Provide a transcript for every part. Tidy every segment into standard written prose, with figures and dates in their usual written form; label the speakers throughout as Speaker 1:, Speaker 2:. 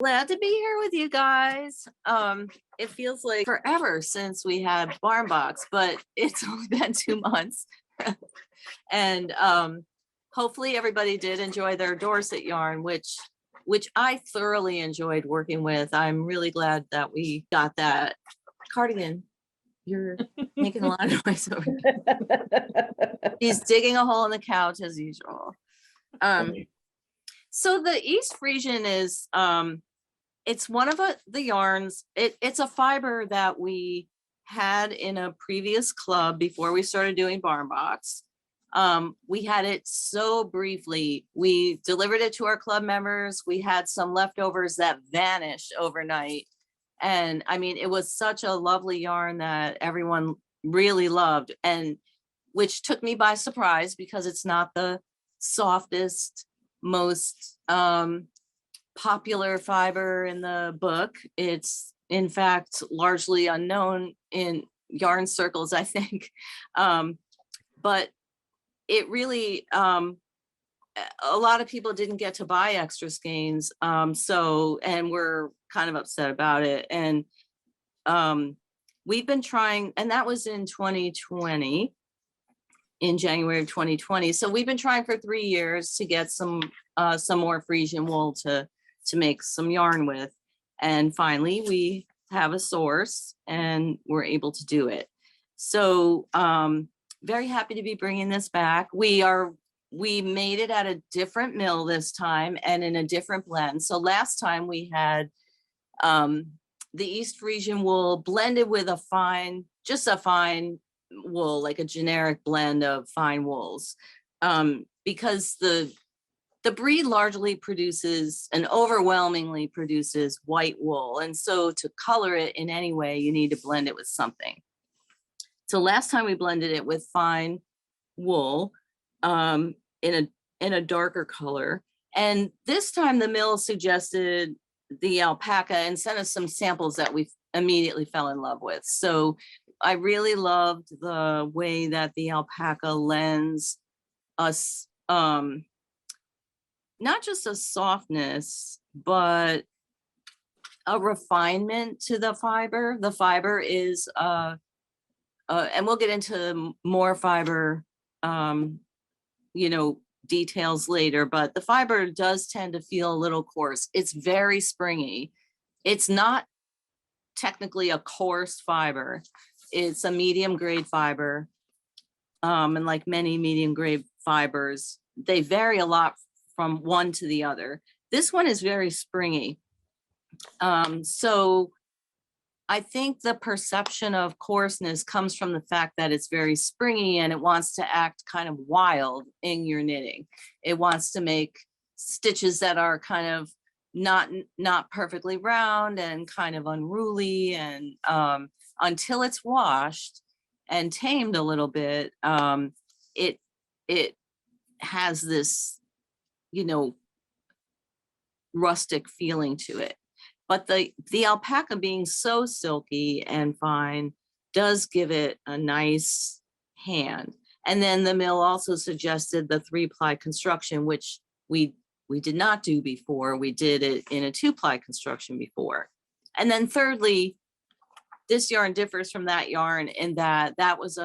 Speaker 1: Glad to be here with you guys. It feels like forever since we had Barn Box, but it's only been 2 months. And hopefully everybody did enjoy their Dorset yarn, which I thoroughly enjoyed working with. I'm really glad that we got that. Cardigan, you're making a lot of noise over here. He's digging a hole in the couch as usual. So the East Friesian is it's one of the yarns. It's a fiber that we had in a previous club before we started doing Barn Box. We had it so briefly. We delivered it to our club members. We had some leftovers that vanished overnight. And I mean, it was such a lovely yarn that everyone really loved, and which took me by surprise because it's not the softest, most popular fiber in the book. It's in fact largely unknown in yarn circles, I think. But it really, a lot of people didn't get to buy extra skeins. And we're kind of upset about it. And we've been trying, and that was in 2020, in January of 2020. So we've been trying for 3 years to get some more Friesian wool to make some yarn with. And finally we have a source and we're able to do it. So very happy to be bringing this back. We made it at a different mill this time and in a different blend. So last time we had the East Friesian wool blended with just a fine wool, like a generic blend of fine wools, because the breed largely produces and overwhelmingly produces white wool. And so to color it in any way, you need to blend it with something. So last time we blended it with fine wool in a darker color. And this time the mill suggested the alpaca and sent us some samples that we immediately fell in love with. So I really loved the way that the alpaca lends us not just a softness, but a refinement to the fiber. The fiber is, and we'll get into more fiber, details later, but the fiber does tend to feel a little coarse. It's very springy. It's not technically a coarse fiber. It's a medium grade fiber. And like many medium grade fibers, they vary a lot from one to the other. This one is very springy. So I think the perception of coarseness comes from the fact that it's very springy and it wants to act kind of wild in your knitting. It wants to make stitches that are kind of not perfectly round and kind of unruly, and until it's washed and tamed a little bit, it has this, rustic feeling to it. But the alpaca being so silky and fine does give it a nice hand. And then the mill also suggested the 3-ply construction, which we did not do before. We did it in a 2-ply construction before. And then thirdly, this yarn differs from that yarn in that that was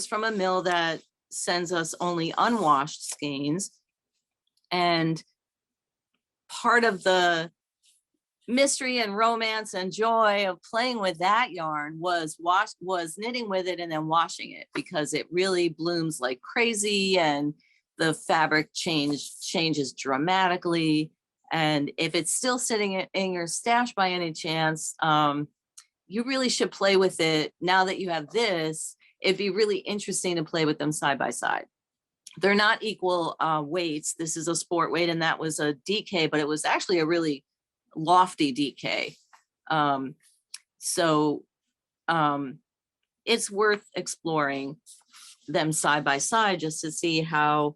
Speaker 1: from a mill that sends us only unwashed skeins. And part of the mystery and romance and joy of playing with that yarn was knitting with it and then washing it, because it really blooms like crazy and the fabric changes dramatically. And if it's still sitting in your stash by any chance, you really should play with it. Now that you have this, it'd be really interesting to play with them side by side. They're not equal weights. This is a sport weight and that was a DK, but it was actually a really lofty DK. It's worth exploring them side by side just to see how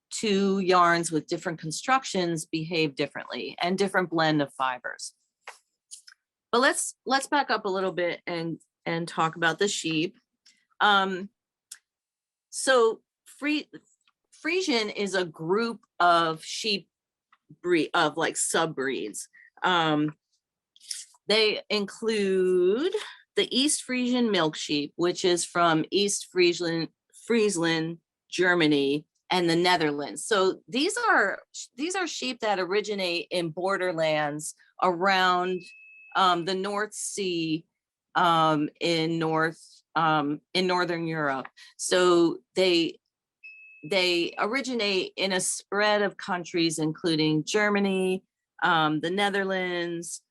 Speaker 1: two yarns with different constructions behave differently and different blend of fibers. But let's back up a little bit and talk about the sheep. So Friesian is a group of sheep breed of like subbreeds. They include the East Friesian Milkshake, which is from East Friesland, Germany, and the Netherlands. So these are sheep that originate in borderlands around the North Sea, in Northern Europe. So they originate in a spread of countries, including Germany, the Netherlands,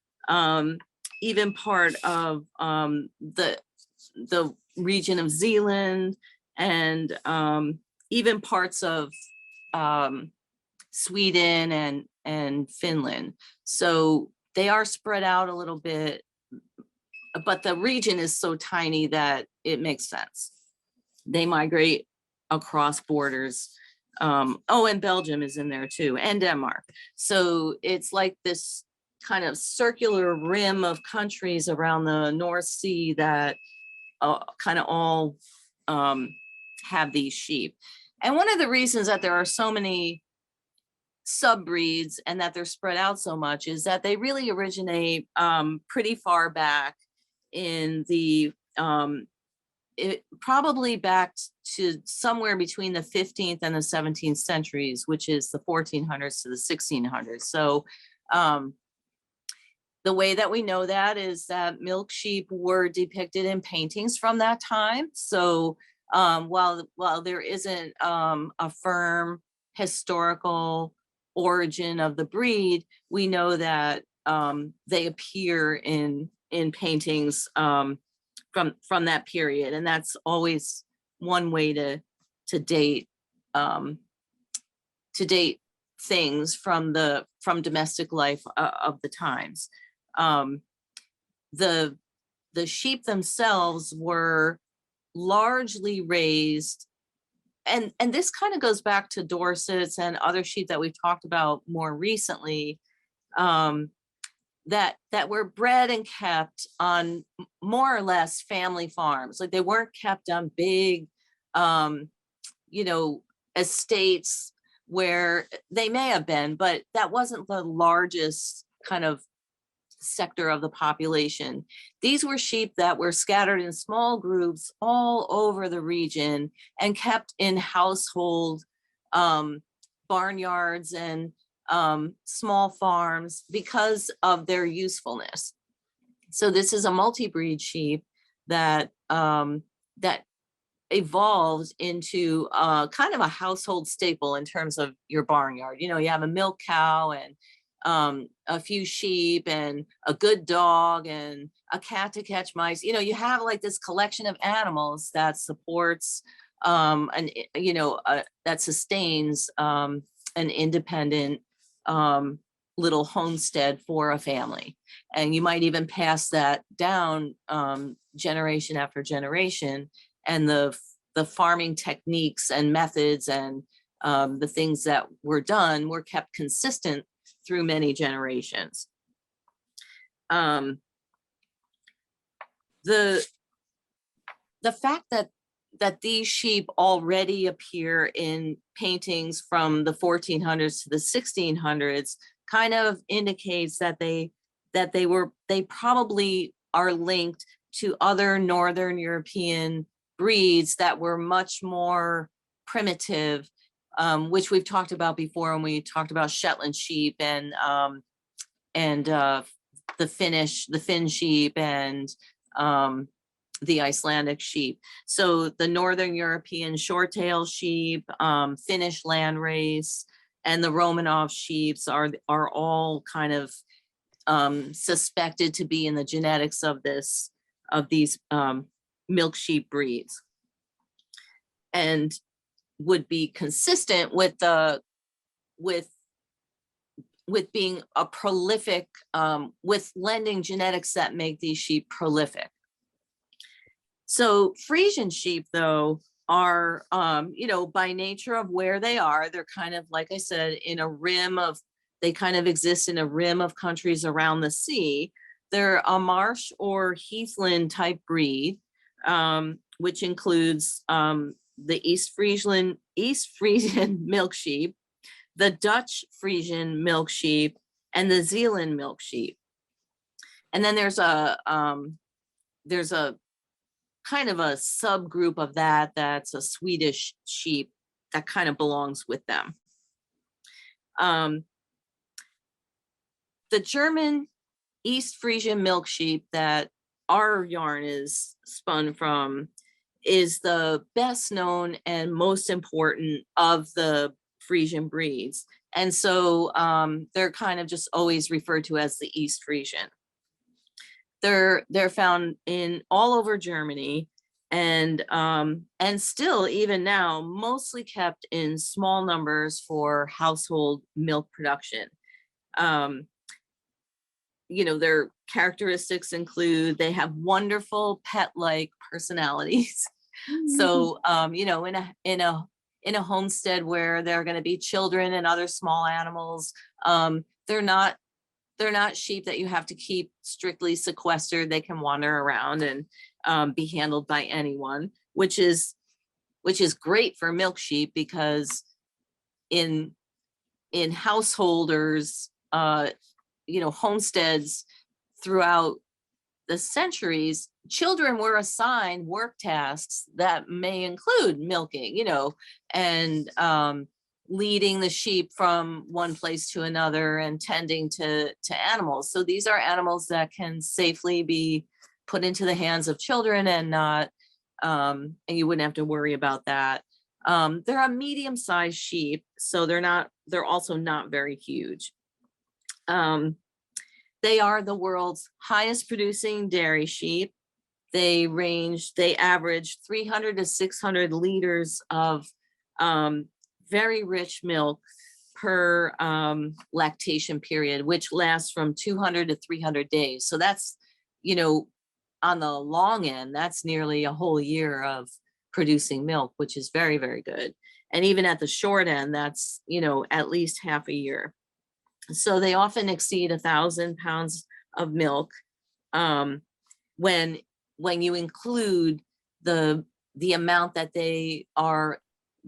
Speaker 1: even part of the region of Zealand, and even parts of Sweden and Finland. So they are spread out a little bit, but the region is so tiny that it makes sense. They migrate across borders. Oh, and Belgium is in there too, and Denmark. So it's like this kind of circular rim of countries around the North Sea that kind of all have these sheep. And one of the reasons that there are so many subbreeds and that they're spread out so much is that they really originate pretty far back in the probably back to somewhere between the 15th and the 17th centuries, which is the 1400s to the 1600s. So the way that we know that is that milk sheep were depicted in paintings from that time. So while there isn't a firm historical origin of the breed, we know that they appear in paintings from that period, and that's always one way to date things from domestic life of the times. The sheep themselves were largely raised, and this kind of goes back to Dorsets and other sheep that we've talked about more recently, that were bred and kept on more or less family farms. Like they weren't kept on big, estates where they may have been, but that wasn't the largest kind of sector of the population. These were sheep that were scattered in small groups all over the region and kept in household barnyards and small farms because of their usefulness. So this is a multi-breed sheep that evolved into kind of a household staple in terms of your barnyard. You have a milk cow and a few sheep and a good dog and a cat to catch mice. You have like this collection of animals that supports that sustains an independent little homestead for a family. And you might even pass that down generation after generation, and the farming techniques and methods and the things that were done were kept consistent through many generations. The fact that these sheep already appear in paintings from the 1400s to the 1600s kind of indicates that they probably are linked to other Northern European breeds that were much more primitive, which we've talked about before when we talked about Shetland sheep and the Finn sheep and the Icelandic sheep. So the Northern European short-tailed sheep, Finnish landrace, and the Romanov sheeps are all kind of suspected to be in the genetics of these milk sheep breeds, and would be consistent with being a prolific, with lending genetics that make these sheep prolific. So Friesian sheep, though, are, by nature of where they are, they're kind of, like I said, they kind of exist in a rim of countries around the sea. They're a marsh or heathland type breed, which includes the East Friesian milk sheep, the Dutch Friesian milk sheep, and the Zealand milk sheep. And then there's a kind of a subgroup of that that's a Swedish sheep that kind of belongs with them. The German East Friesian milk sheep that our yarn is spun from is the best known and most important of the Friesian breeds. And so they're kind of just always referred to as the East Friesian. They're found in all over Germany, and still even now mostly kept in small numbers for household milk production. Their characteristics include they have wonderful pet-like personalities. So in a homestead where there are going to be children and other small animals, they're not sheep that you have to keep strictly sequestered. They can wander around and be handled by anyone, which is great for milk sheep, because in householders, homesteads throughout the centuries, children were assigned work tasks that may include milking, and leading the sheep from one place to another and tending to animals. So these are animals that can safely be put into the hands of children and not, and you wouldn't have to worry about that. They're a medium-sized sheep, so they're also not very huge. They are the world's highest producing dairy sheep. They average 300 to 600 liters of very rich milk per lactation period, which lasts from 200 to 300 days. So that's, on the long end, that's nearly a whole year of producing milk, which is very, very good. And even at the short end, that's, at least half a year. So they often exceed 1,000 pounds of milk when you include the amount that they are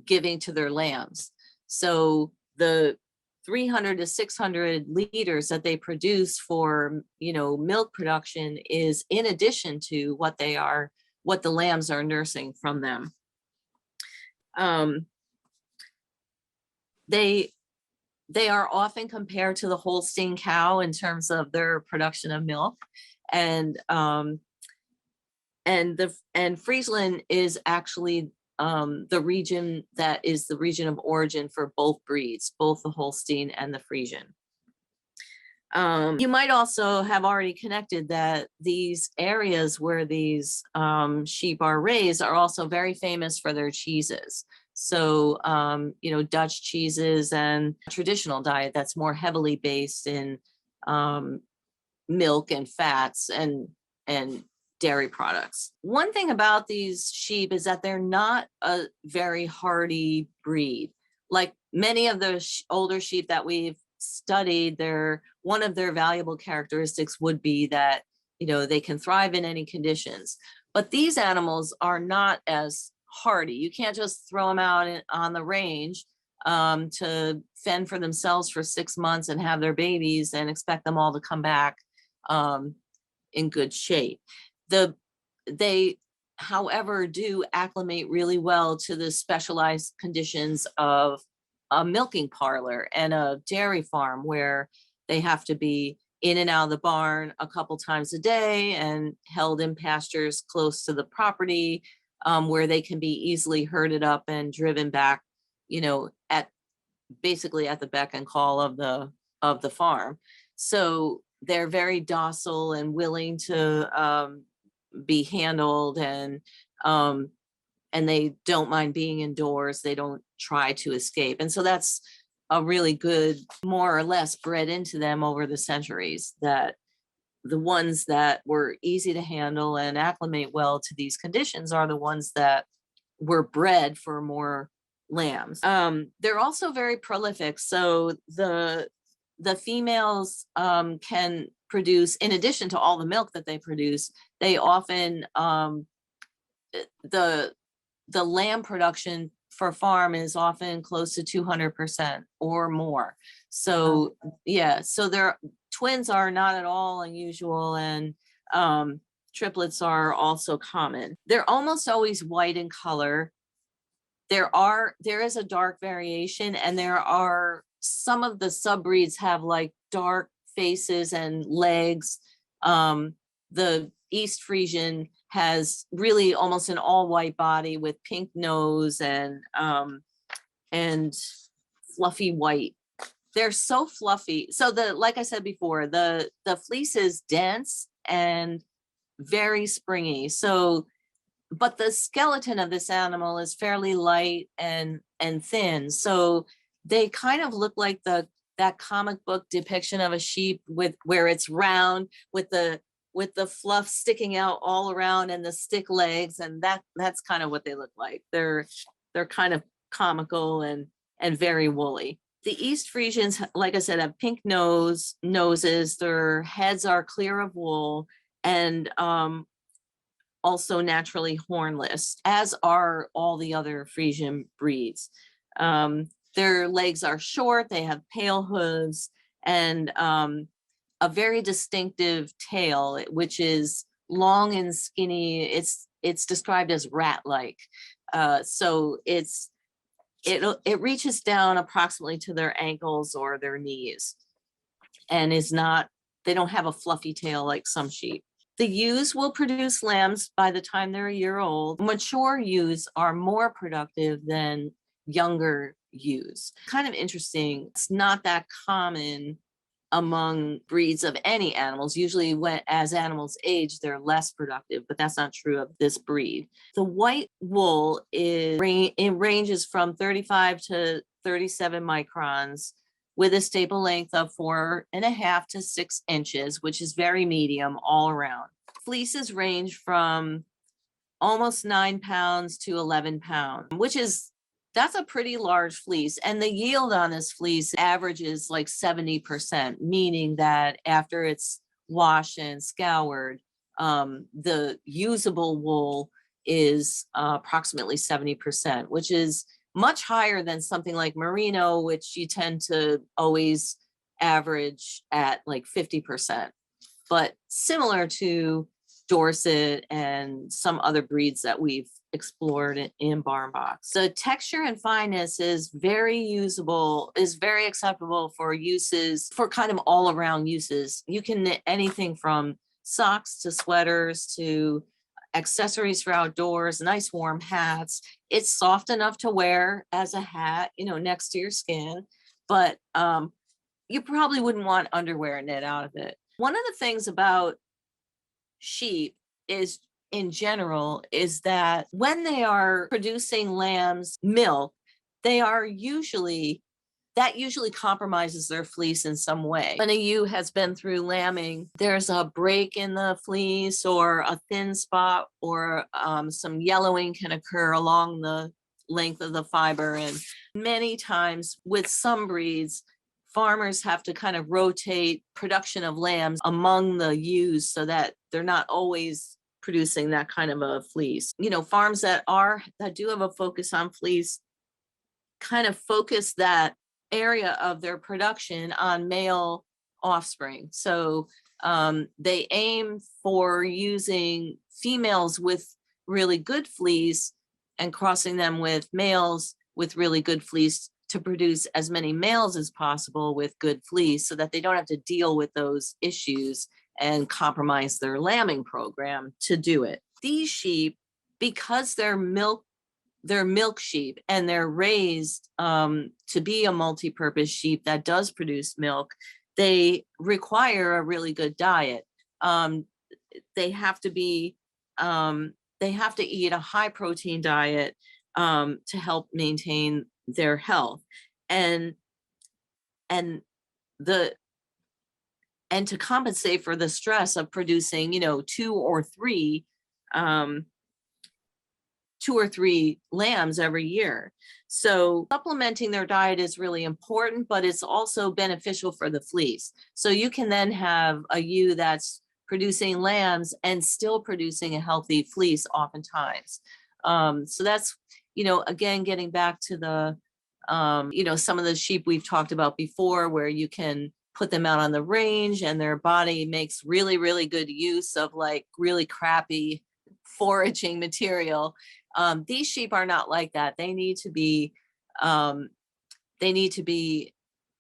Speaker 1: giving to their lambs. So the 300 to 600 liters that they produce for milk production is in addition to what the lambs are nursing from them. They are often compared to the Holstein cow in terms of their production of milk, and Friesland is actually the region that is the region of origin for both breeds, both the Holstein and the Friesian. You might also have already connected that these areas where these sheep are raised are also very famous for their cheeses. So, Dutch cheeses and traditional diet that's more heavily based in milk and fats and dairy products. One thing about these sheep is that they're not a very hardy breed. Like many of the older sheep that we've studied, one of their valuable characteristics would be that, they can thrive in any conditions. But these animals are not as hardy. You can't just throw them out on the range to fend for themselves for 6 months and have their babies and expect them all to come back in good shape. They, however, do acclimate really well to the specialized conditions of a milking parlor and a dairy farm, where they have to be in and out of the barn a couple times a day and held in pastures close to the property, where they can be easily herded up and driven back, basically at the beck and call of the farm. So they're very docile and willing to be handled, and they don't mind being indoors. They don't try to escape. And so that's a really good, more or less bred into them over the centuries, that the ones that were easy to handle and acclimate well to these conditions are the ones that were bred for more lambs. They're also very prolific. So the females can produce, in addition to all the milk that they produce, they often, the lamb production for farm is often close to 200% or more. So yeah, so twins are not at all unusual, and triplets are also common. They're almost always white in color. There is a dark variation, and there are some of the subbreeds have like dark faces and legs. The East Friesian has really almost an all white body with pink nose and fluffy white. They're so fluffy. So like I said before, the fleece is dense and very springy. So, but the skeleton of this animal is fairly light and thin. So they kind of look like that comic book depiction of a sheep where it's round with the fluff sticking out all around and the stick legs, and that's kind of what they look like. They're kind of comical and very woolly. The East Friesians, like I said, have pink noses. Their heads are clear of wool, and also naturally hornless, as are all the other Friesian breeds. Their legs are short, they have pale hooves, and a very distinctive tail, which is long and skinny. It's described as rat-like. So it reaches down approximately to their ankles or their knees, and they don't have a fluffy tail like some sheep. The ewes will produce lambs by the time they're a year old. Mature ewes are more productive than younger ewes. Kind of interesting. It's not that common among breeds of any animals. Usually as animals age, they're less productive, but that's not true of this breed. The white wool it ranges from 35 to 37 microns with a staple length of 4.5 to 6 inches, which is very medium all around. Fleeces range from almost 9 pounds to 11 pounds, that's a pretty large fleece. And the yield on this fleece averages like 70%, meaning that after it's washed and scoured, the usable wool is approximately 70%, which is much higher than something like merino, which you tend to always average at like 50%, but similar to Dorset and some other breeds that we've explored in barn box. The texture and fineness is very usable, is very acceptable for uses, for kind of all around uses. You can knit anything from socks to sweaters to accessories for outdoors, nice warm hats. It's soft enough to wear as a hat, next to your skin, but you probably wouldn't want underwear knit out of it. One of the things about sheep is, in general, is that when they are producing lamb's milk, that usually compromises their fleece in some way. When a ewe has been through lambing, there's a break in the fleece or a thin spot, or some yellowing can occur along the length of the fiber. And many times with some breeds, farmers have to kind of rotate production of lambs among the ewes so that they're not always producing that kind of a fleece. Farms that do have a focus on fleece kind of focus that area of their production on male offspring. So they aim for using females with really good fleece and crossing them with males with really good fleece to produce as many males as possible with good fleece, so that they don't have to deal with those issues and compromise their lambing program to do it. These sheep, because they're milk sheep and they're raised to be a multi-purpose sheep that does produce milk, they require a really good diet. They have to eat a high protein diet to help maintain their health, and to compensate for the stress of producing, two or three lambs every year. So supplementing their diet is really important, but it's also beneficial for the fleece. So you can then have a ewe that's producing lambs and still producing a healthy fleece oftentimes. So that's, again, getting back to the, some of the sheep we've talked about before, where you can put them out on the range and their body makes really, really good use of like really crappy foraging material. These sheep are not like that. Um, they need to be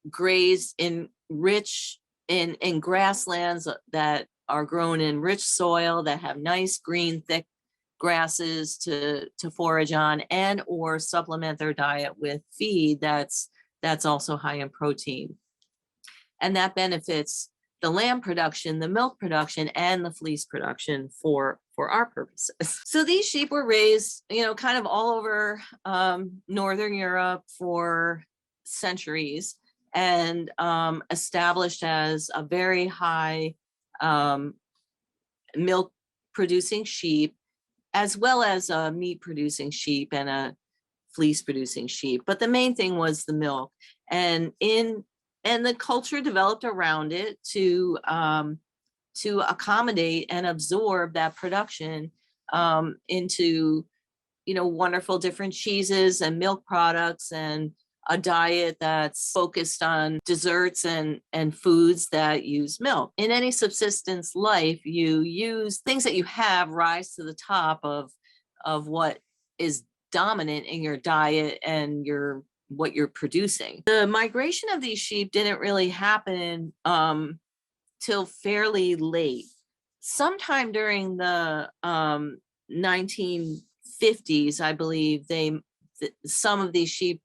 Speaker 1: grazed in rich in grasslands that are grown in rich soil, that have nice green thick grasses to forage on, and or supplement their diet with feed that's also high in protein. And that benefits the lamb production, the milk production, and the fleece production for our purposes. So these sheep were raised, kind of all over Northern Europe for centuries, and established as a very high milk producing sheep, as well as a meat producing sheep and a fleece producing sheep. But the main thing was the milk. And the culture developed around it to accommodate and absorb that production into wonderful different cheeses and milk products, and a diet that's focused on desserts and foods that use milk. In any subsistence life, you use things that you have rise to the top of what is dominant in your diet and what you're producing. The migration of these sheep didn't really happen till fairly late. Sometime during the 1950s, I believe, some of these sheep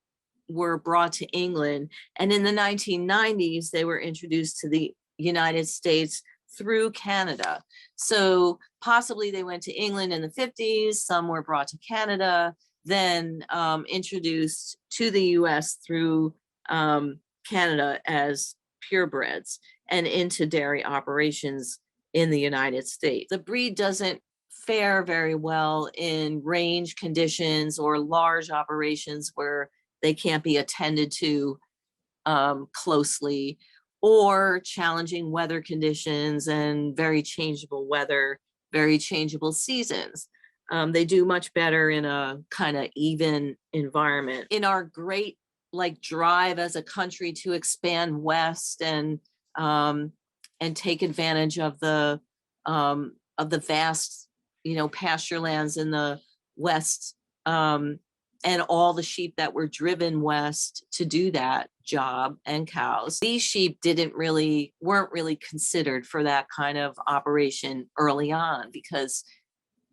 Speaker 1: were brought to England, and in the 1990s they were introduced to the United States through Canada. So possibly they went to England in the 50s, some were brought to Canada, then introduced to the US through Canada as purebreds and into dairy operations in the United States. The breed doesn't fare very well in range conditions or large operations where they can't be attended to closely, or challenging weather conditions and very changeable weather, very changeable seasons. They do much better in a kind of even environment. In our great drive as a country to expand west and take advantage of the vast pasture lands in the west, and all the sheep that were driven west to do that job, and cows. These sheep weren't really considered for that kind of operation early on, because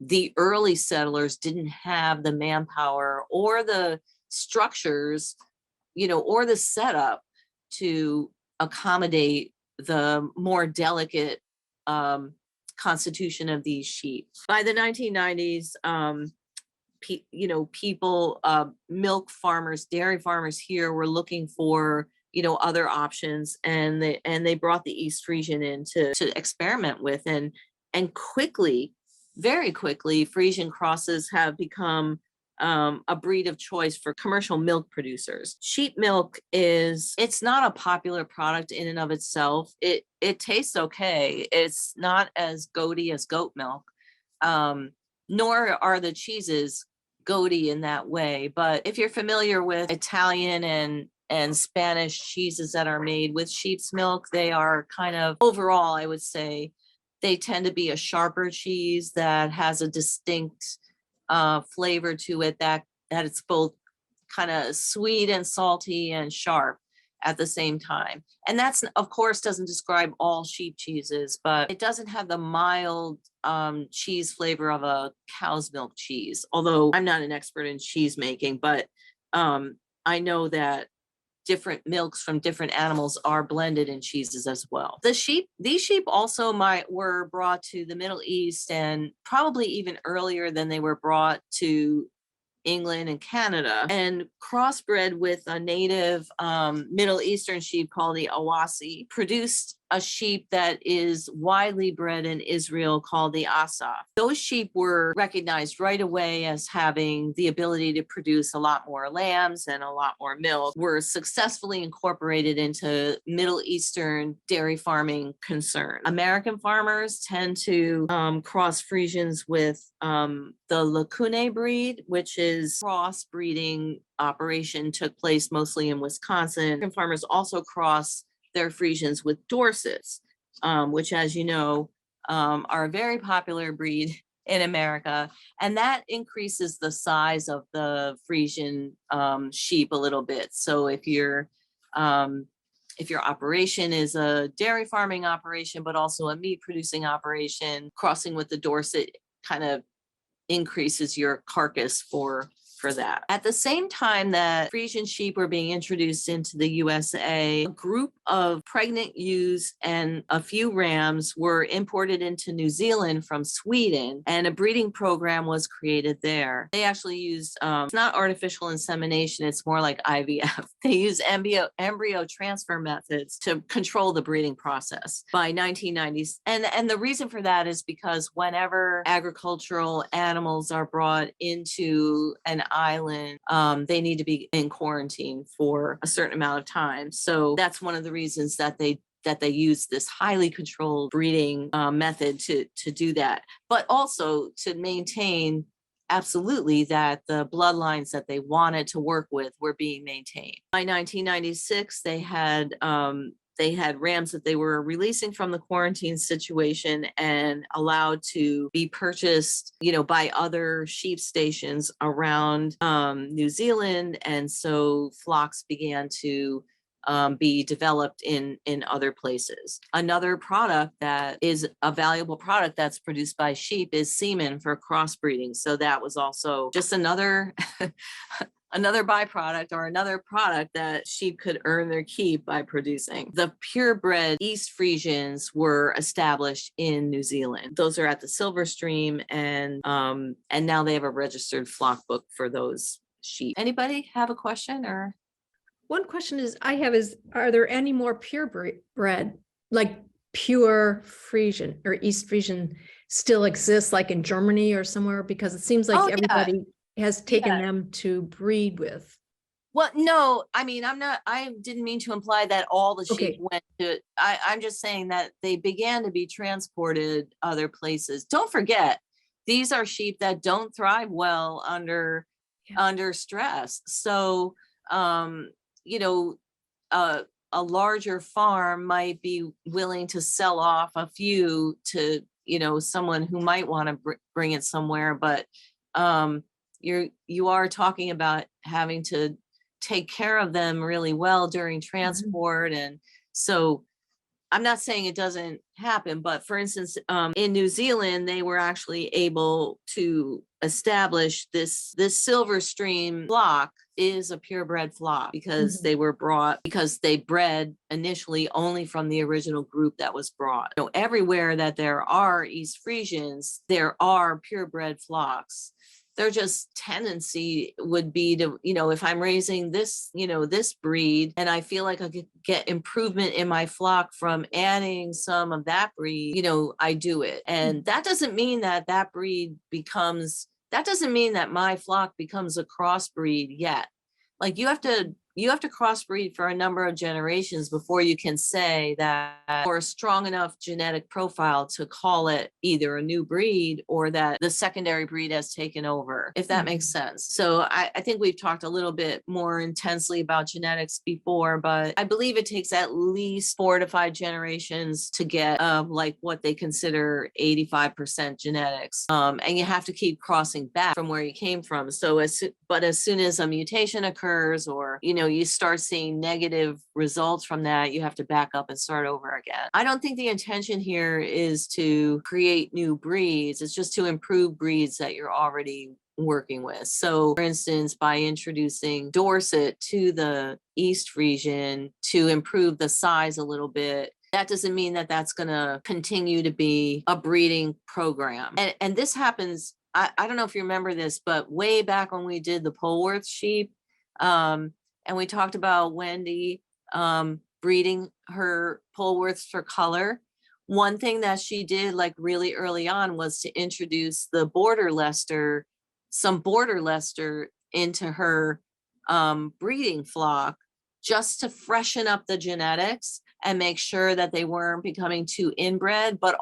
Speaker 1: the early settlers didn't have the manpower or the structures, or the setup to accommodate the more delicate constitution of these sheep. By the 1990s, people, milk farmers, dairy farmers here were looking for, other options, and they brought the East Friesian in to experiment with, and quickly, very quickly, Friesian crosses have become a breed of choice for commercial milk producers. Sheep milk it's not a popular product in and of itself. It tastes okay. It's not as goaty as goat milk, nor are the cheeses goaty in that way. But if you're familiar with Italian and Spanish cheeses that are made with sheep's milk, they are kind of, overall, I would say, they tend to be a sharper cheese that has a distinct flavor to it, that it's both kind of sweet and salty and sharp at the same time. And that's, of course, doesn't describe all sheep cheeses, but it doesn't have the mild cheese flavor of a cow's milk cheese. Although I'm not an expert in cheese making, but I know that different milks from different animals are blended in cheeses as well. These sheep also were brought to the Middle East, and probably even earlier than they were brought to England and Canada, and crossbred with a native Middle Eastern sheep called the Awasi, produced a sheep that is widely bred in Israel called the Asaf. Those sheep were recognized right away as having the ability to produce a lot more lambs and a lot more milk, were successfully incorporated into Middle Eastern dairy farming concern. American farmers tend to cross Friesians with the Lacune breed, which is crossbreeding operation took place mostly in Wisconsin. American farmers also cross their Friesians with Dorsets, which, as you know, are a very popular breed in America, and that increases the size of the Friesian sheep a little bit. So if your operation is a dairy farming operation, but also a meat producing operation, crossing with the Dorset kind of increases your carcass for that. At the same time that Friesian sheep were being introduced into the USA, a group of pregnant ewes and a few rams were imported into New Zealand from Sweden, and a breeding program was created there. They actually used, it's not artificial insemination, it's more like IVF. They use embryo transfer methods to control the breeding process by 1990s. And the reason for that is because whenever agricultural animals are brought into an island, they need to be in quarantine for a certain amount of time. So that's one of the reasons that they use this highly controlled breeding method to do that, but also to maintain absolutely that the bloodlines that they wanted to work with were being maintained. By 1996, they had rams that they were releasing from the quarantine situation and allowed to be purchased, by other sheep stations around New Zealand. And so flocks began to be developed in other places. Another product that is a valuable product that's produced by sheep is semen for crossbreeding. So that was also just another another byproduct or another product that sheep could earn their keep by producing. The purebred East Friesians were established in New Zealand. Those are at the Silver Stream, and now they have a registered flock book for those sheep. Anybody have a question? Or
Speaker 2: one question is, are there any more purebred, like pure Friesian or East Friesian still exists, like in Germany or somewhere? Because it seems like everybody has taken them to breed with.
Speaker 1: Well, no, I mean, I didn't mean to imply that all the sheep went to, I'm just saying that they began to be transported other places. Don't forget, these are sheep that don't thrive well under stress. So, a larger farm might be willing to sell off a few to, someone who might want to bring it somewhere, but you are talking about having to take care of them really well during transport. And so I'm not saying it doesn't happen, but for instance, in New Zealand, they were actually able to establish this Silver Stream flock is a purebred flock because they bred initially only from the original group that was brought. Everywhere that there are East Friesians, there are purebred flocks. Their just tendency would be to, if I'm raising this, this breed, and I feel like I could get improvement in my flock from adding some of that breed, I do it. And that doesn't mean that doesn't mean that my flock becomes a crossbreed yet. Like you have to crossbreed for a number of generations before you can say that, or a strong enough genetic profile to call it either a new breed or that the secondary breed has taken over, if that makes sense. So I think we've talked a little bit more intensely about genetics before, but I believe it takes at least 4 to 5 generations to get like what they consider 85% genetics. And you have to keep crossing back from where you came from. So as soon as a mutation occurs, or, you start seeing negative results from that, you have to back up and start over again. I don't think the intention here is to create new breeds. It's just to improve breeds that you're already working with. So for instance, by introducing Dorset to the East Friesian to improve the size a little bit, that doesn't mean that that's going to continue to be a breeding program. And this happens, I don't know if you remember this, but way back when we did the Polworth sheep, and we talked about Wendy, breeding her Polworths for color, one thing that she did like really early on was to introduce the border Leicester, some border Leicester into her breeding flock, just to freshen up the genetics and make sure that they weren't becoming too inbred. But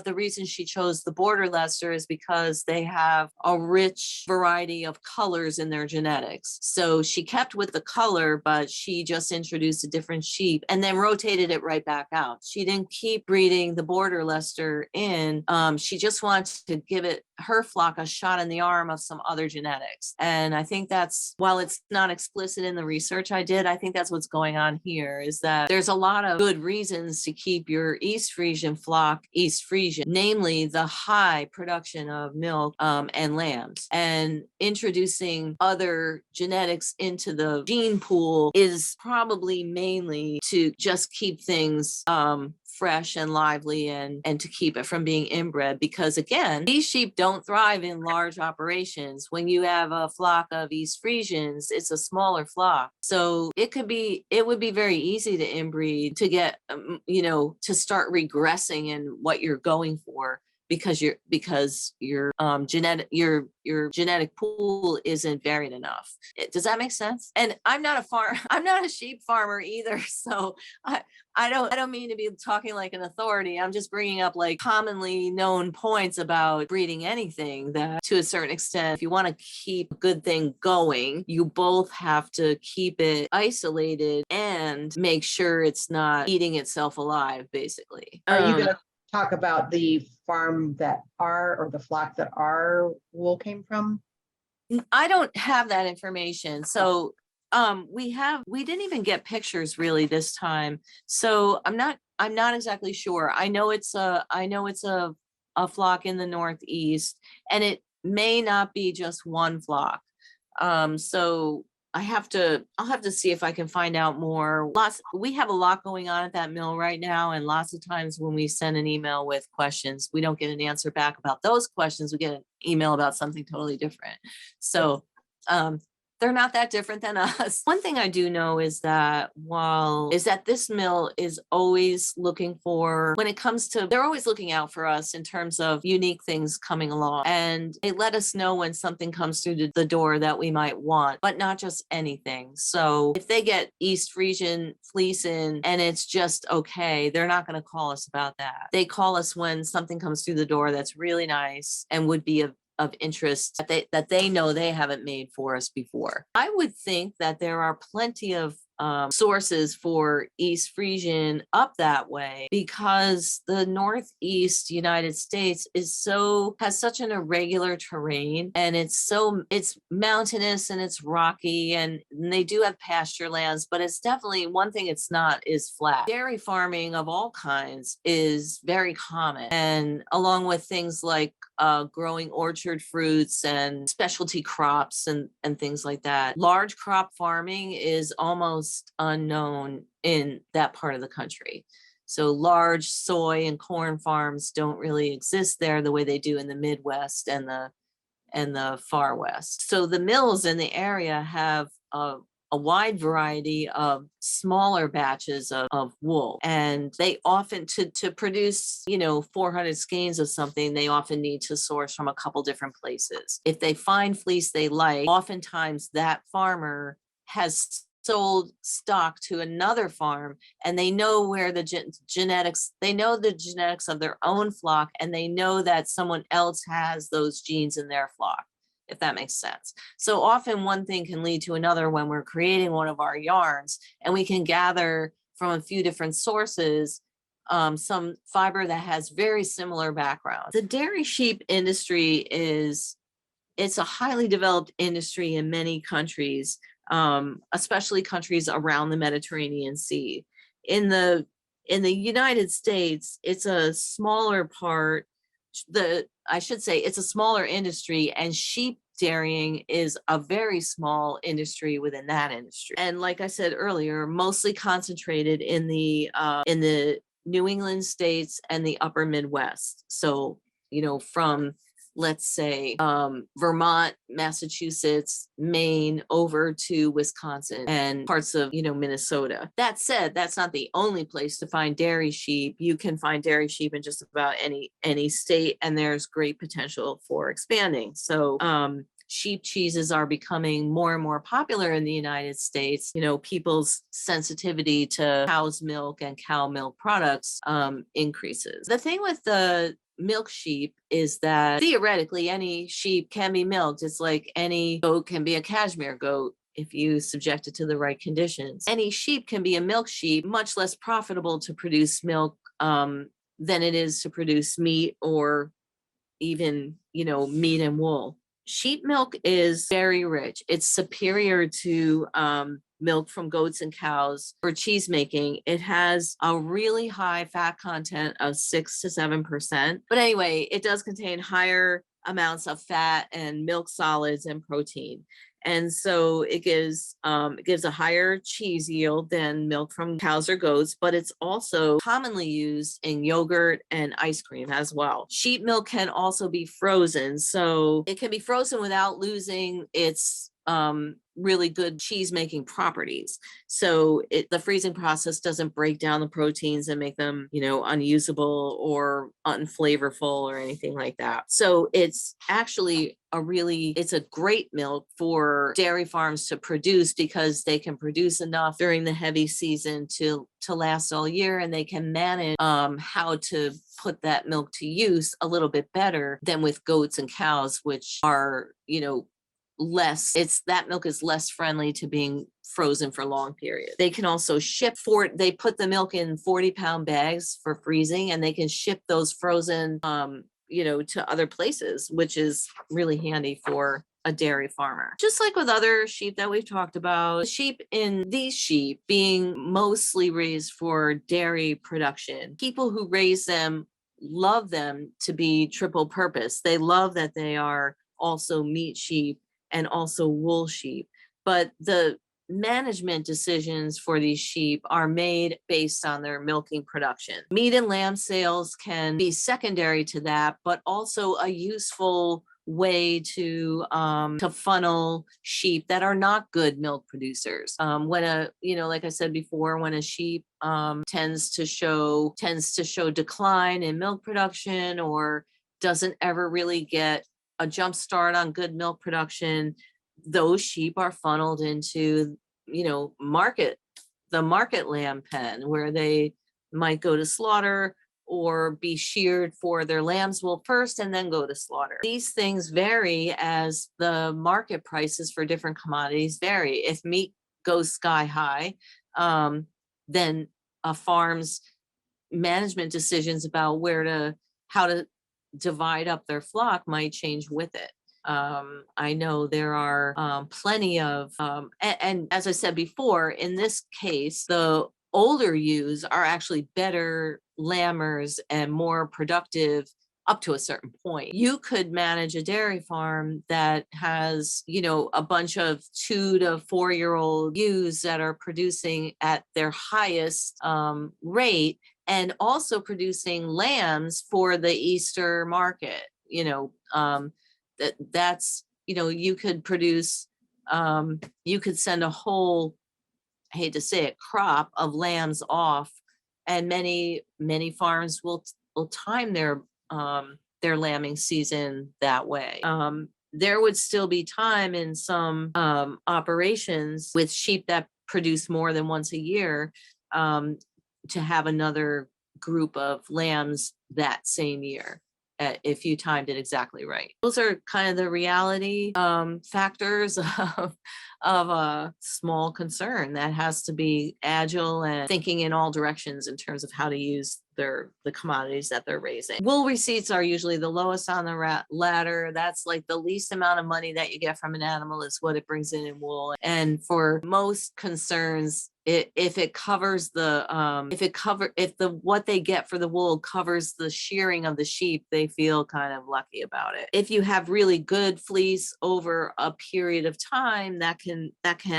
Speaker 1: the reason she chose the border Leicester is because they have a rich variety of colors in their genetics. So she kept with the color, but she just introduced a different sheep and then rotated it right back out. She didn't keep breeding the border Leicester in. She just wanted to give her flock a shot in the arm of some other genetics. And I think that's, while it's not explicit in the research I did, I think that's what's going on here, is that there's a lot of good reasons to keep your East Friesian flock East Friesian, namely the high production of milk and lambs. And introducing other genetics into the gene pool is probably mainly to just keep things fresh and lively and to keep it from being inbred, because again, these sheep don't thrive in large operations. When you have a flock of East Friesians, it's a smaller flock. So it would be very easy to inbreed, to get, to start regressing in what you're going for, because your genetic pool isn't varied enough. Does that make sense? And I'm not a sheep farmer either, so I don't mean to be talking like an authority. I'm just bringing up like commonly known points about breeding anything, that to a certain extent, if you want to keep a good thing going, you both have to keep it isolated and make sure it's not eating itself alive, basically.
Speaker 3: Are you going to talk about the farm or the flock that our wool came from?
Speaker 1: I don't have that information. So we didn't even get pictures really this time. So I'm not exactly sure. I know it's a flock in the Northeast, and it may not be just one flock. So I'll have to see if I can find out more. We have a lot going on at that mill right now, and lots of times when we send an email with questions, we don't get an answer back about those questions. We get an email about something totally different. So they're not that different than us. One thing I do know is that this mill is always looking for, they're always looking out for us in terms of unique things coming along. And they let us know when something comes through the door that we might want, but not just anything. So if they get East Friesian fleece in and it's just okay, they're not going to call us about that. They call us when something comes through the door that's really nice and would be of interest that they know they haven't made for us before. I would think that there are plenty of sources for East Friesian up that way, because the Northeast United States has such an irregular terrain, and it's mountainous and it's rocky, and they do have pasture lands, but it's definitely, one thing it's not is flat. Dairy farming of all kinds is very common, and along with things like growing orchard fruits and specialty crops and things like that. Large crop farming is almost unknown in that part of the country. So large soy and corn farms don't really exist there the way they do in the Midwest and the far West. So the mills in the area have a wide variety of smaller batches of wool, and they often to produce 400 skeins of something, they often need to source from a couple different places. If they find fleece they like, oftentimes that farmer has sold stock to another farm, and they know where the genetics of their own flock, and they know that someone else has those genes in their flock, if that makes sense. So often one thing can lead to another when we're creating one of our yarns, and we can gather from a few different sources some fiber that has very similar backgrounds. The dairy sheep industry it's a highly developed industry in many countries, especially countries around the Mediterranean Sea. In the United States, it's a smaller part. It's a smaller industry, and sheep dairying is a very small industry within that industry. And like I said earlier, mostly concentrated in the New England states and the upper Midwest. So, from let's say, Vermont, Massachusetts, Maine, over to Wisconsin and parts of, Minnesota. That said, that's not the only place to find dairy sheep. You can find dairy sheep in just about any state, and there's great potential for expanding. So, sheep cheeses are becoming more and more popular in the United States. People's sensitivity to cow's milk and cow milk products increases. The thing with the milk sheep is that theoretically any sheep can be milked. It's like any goat can be a cashmere goat if you subject it to the right conditions. Any sheep can be a milk sheep, much less profitable to produce milk than it is to produce meat, or even, meat and wool. Sheep milk is very rich. It's superior to milk from goats and cows for cheese making. It has a really high fat content of 6 to 7%. But anyway, it does contain higher amounts of fat and milk solids and protein. And so it gives a higher cheese yield than milk from cows or goats, but it's also commonly used in yogurt and ice cream as well. Sheep milk can also be frozen. So it can be frozen without losing its really good cheese making properties. So the freezing process doesn't break down the proteins and make them, unusable or unflavorful or anything like that. So it's actually it's a great milk for dairy farms to produce, because they can produce enough during the heavy season to last all year, and they can manage how to put that milk to use a little bit better than with goats and cows, which are, that milk is less friendly to being frozen for long periods. They can also they put the milk in 40-pound bags for freezing, and they can ship those frozen to other places, which is really handy for a dairy farmer. Just like with other sheep that we've talked about, these sheep being mostly raised for dairy production, people who raise them love them to be triple purpose. They love that they are also meat sheep and also wool sheep. But the management decisions for these sheep are made based on their milking production. Meat and lamb sales can be secondary to that, but also a useful way to funnel sheep that are not good milk producers. Like I said before, when a sheep tends to show decline in milk production, or doesn't ever really get a jump start on good milk production, those sheep are funneled into, the market lamb pen, where they might go to slaughter or be sheared for their lamb's wool first and then go to slaughter. These things vary as the market prices for different commodities vary. If meat goes sky high, then a farm's management decisions about how to divide up their flock might change with it. I know there are plenty of, and as I said before, in this case, the older ewes are actually better lambers and more productive up to a certain point. You could manage a dairy farm that has, a bunch of 2 to 4-year-old ewes that are producing at their highest rate, and also producing lambs for the Easter market. You could produce, you could send a whole, I hate to say it, crop of lambs off, and many farms will time their lambing season that way. There would still be time in some operations with sheep that produce more than once a year to have another group of lambs that same year, if you timed it exactly right. Those are kind of the reality factors of a small concern that has to be agile and thinking in all directions in terms of how to use the commodities that they're raising. Wool receipts are usually the lowest on the ladder. That's like the least amount of money that you get from an animal is what it brings in wool. And for most concerns, if what they get for the wool covers the shearing of the sheep, they feel kind of lucky about it. If you have really good fleece over a period of time, that can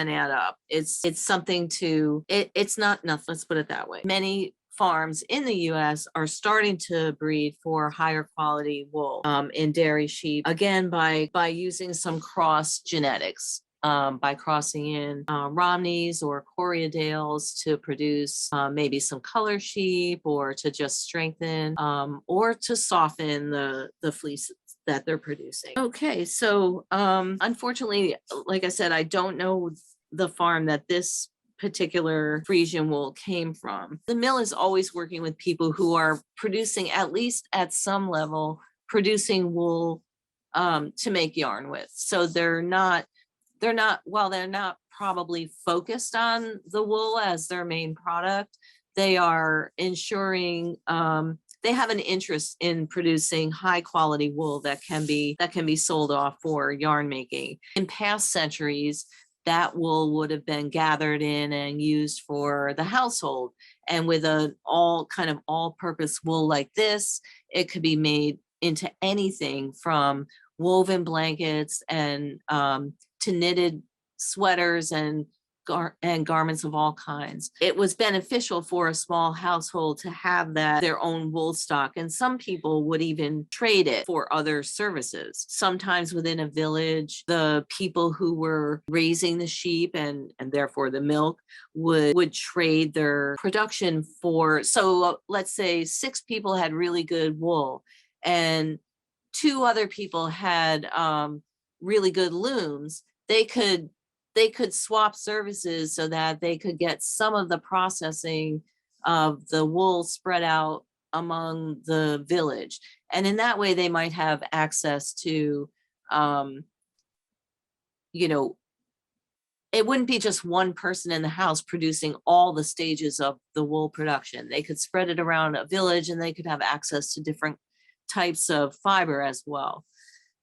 Speaker 1: add up. It's something to it's not nothing. Let's put it that way. Many farms in the US are starting to breed for higher quality wool in dairy sheep, again, by using some cross genetics. By crossing in Romneys or Corriedales to produce maybe some color sheep, or to just strengthen or to soften the fleeces that they're producing. Okay, so unfortunately, like I said, I don't know the farm that this particular Friesian wool came from. The mill is always working with people who are producing, at least at some level, producing wool to make yarn with. So they're not probably focused on the wool as their main product, they are ensuring they have an interest in producing high quality wool that can be sold off for yarn making. In past centuries, that wool would have been gathered in and used for the household. And with an all-purpose wool like this, it could be made into anything from woven blankets and to knitted sweaters and garments of all kinds. It was beneficial for a small household to have their own wool stock, and some people would even trade it for other services. Sometimes within a village, the people who were raising the sheep and therefore the milk would trade their production for, so let's say 6 people had really good wool and 2 other people had really good looms. They could swap services so that they could get some of the processing of the wool spread out among the village. And in that way, they might have access to, it wouldn't be just one person in the house producing all the stages of the wool production. They could spread it around a village and they could have access to different types of fiber as well.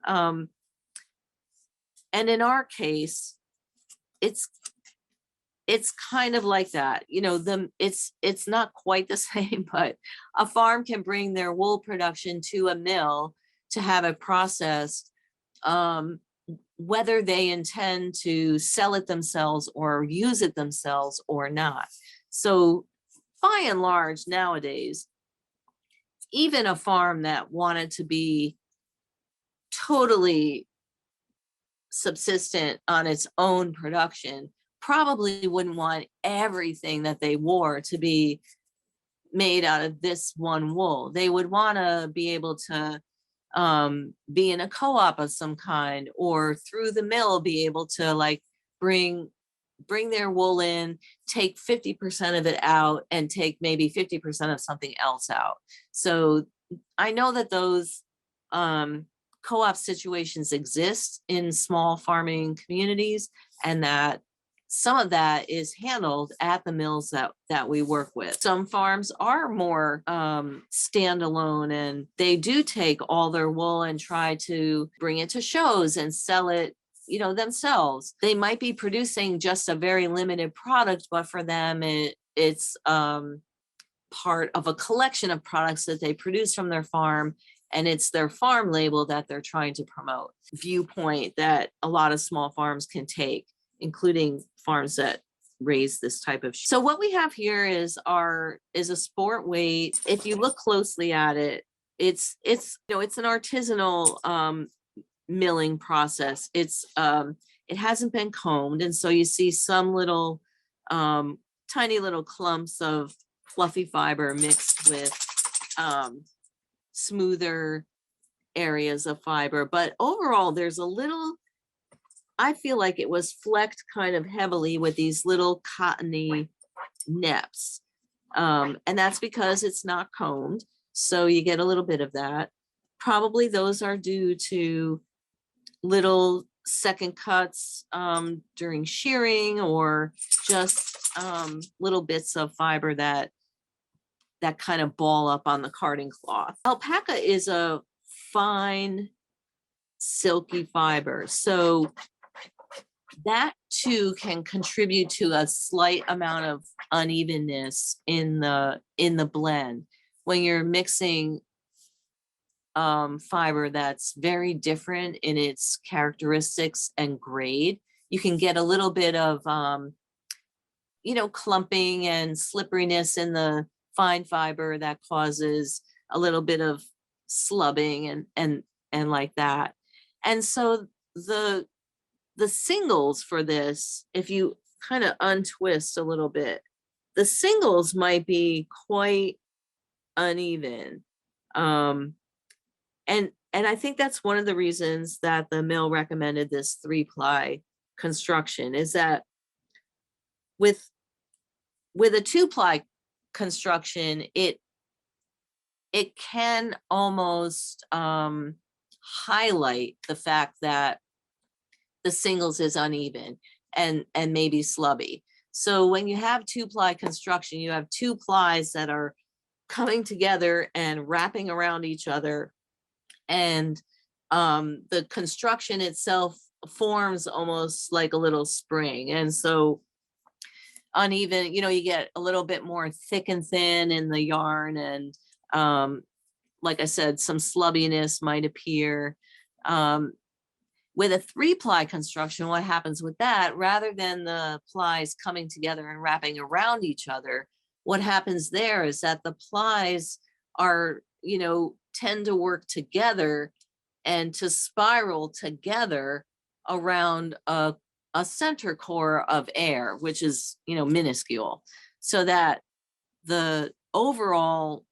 Speaker 1: And in our case, it's kind of like that, it's not quite the same, but a farm can bring their wool production to a mill to have it processed, whether they intend to sell it themselves or use it themselves or not. So by and large nowadays, even a farm that wanted to be totally subsistent on its own production probably wouldn't want everything that they wore to be made out of this one wool. They would want to be able to be in a co-op of some kind, or through the mill be able to bring their wool in, take 50% of it out and take maybe 50% of something else out. So I know that those co-op situations exist in small farming communities, and that some of that is handled at the mills that we work with. Some farms are more standalone, and they do take all their wool and try to bring it to shows and sell it themselves. They might be producing just a very limited product, but for them it's part of a collection of products that they produce from their farm, and it's their farm label that they're trying to promote. Viewpoint that a lot of small farms can take, including farms that raise this type of. So what we have here is a sport weight. If you look closely at it, it's an artisanal milling process. It hasn't been combed, and so you see some little tiny little clumps of fluffy fiber mixed with smoother areas of fiber. But overall, there's a little, I feel like it was flecked kind of heavily with these little cottony neps. And that's because it's not combed. So you get a little bit of that. Probably those are due to little second cuts during shearing, or just little bits of fiber that kind of ball up on the carding cloth. Alpaca is a fine, silky fiber. So that too can contribute to a slight amount of unevenness in the blend. When you're mixing fiber that's very different in its characteristics and grade, you can get a little bit of clumping and slipperiness in the fine fiber that causes a little bit of slubbing and like that. And so the singles for this, if you kind of untwist a little bit, the singles might be quite uneven. And I think that's one of the reasons that the mill recommended this 3-ply construction, is that with a 2-ply construction, it can almost highlight the fact that the singles is uneven and maybe slubby. So when you have 2-ply construction, you have 2 plies that are coming together and wrapping around each other, and the construction itself forms almost like a little spring. And so uneven, you get a little bit more thick and thin in the yarn, and like I said, some slubbiness might appear. With a 3-ply construction, what happens with that, rather than the plies coming together and wrapping around each other, what happens there is that the plies are, tend to work together and to spiral together around a center core of air, which is, minuscule, so that the overall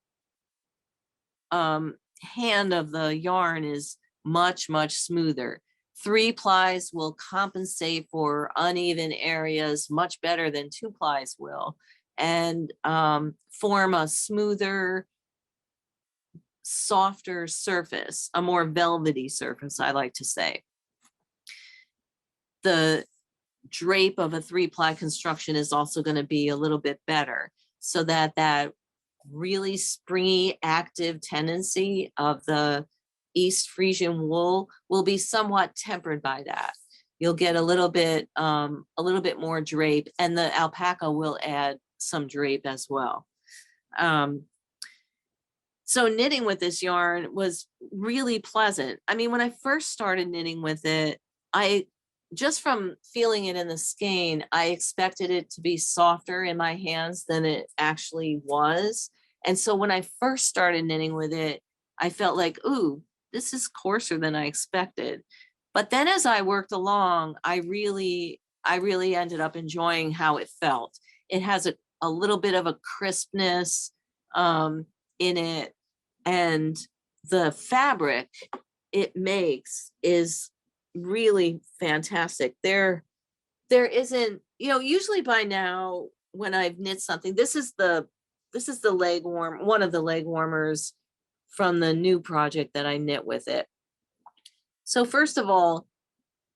Speaker 1: hand of the yarn is much, much smoother. 3 plies will compensate for uneven areas much better than 2 plies will, and form a smoother, softer surface, a more velvety surface, I like to say. The drape of a 3-ply construction is also going to be a little bit better, so that that really springy, active tendency of the East Friesian wool will be somewhat tempered by that. You'll get a little bit more drape, and the alpaca will add some drape as well. So knitting with this yarn was really pleasant. I mean, when I first started knitting with it, just from feeling it in the skein, I expected it to be softer in my hands than it actually was. And so when I first started knitting with it, I felt like, ooh, this is coarser than I expected. But then as I worked along, I really ended up enjoying how it felt. It has a little bit of a crispness in it, and the fabric it makes is really fantastic. There isn't, usually by now when I've knit something, this is the leg warm, one of the leg warmers from the new project that I knit with it. So first of all,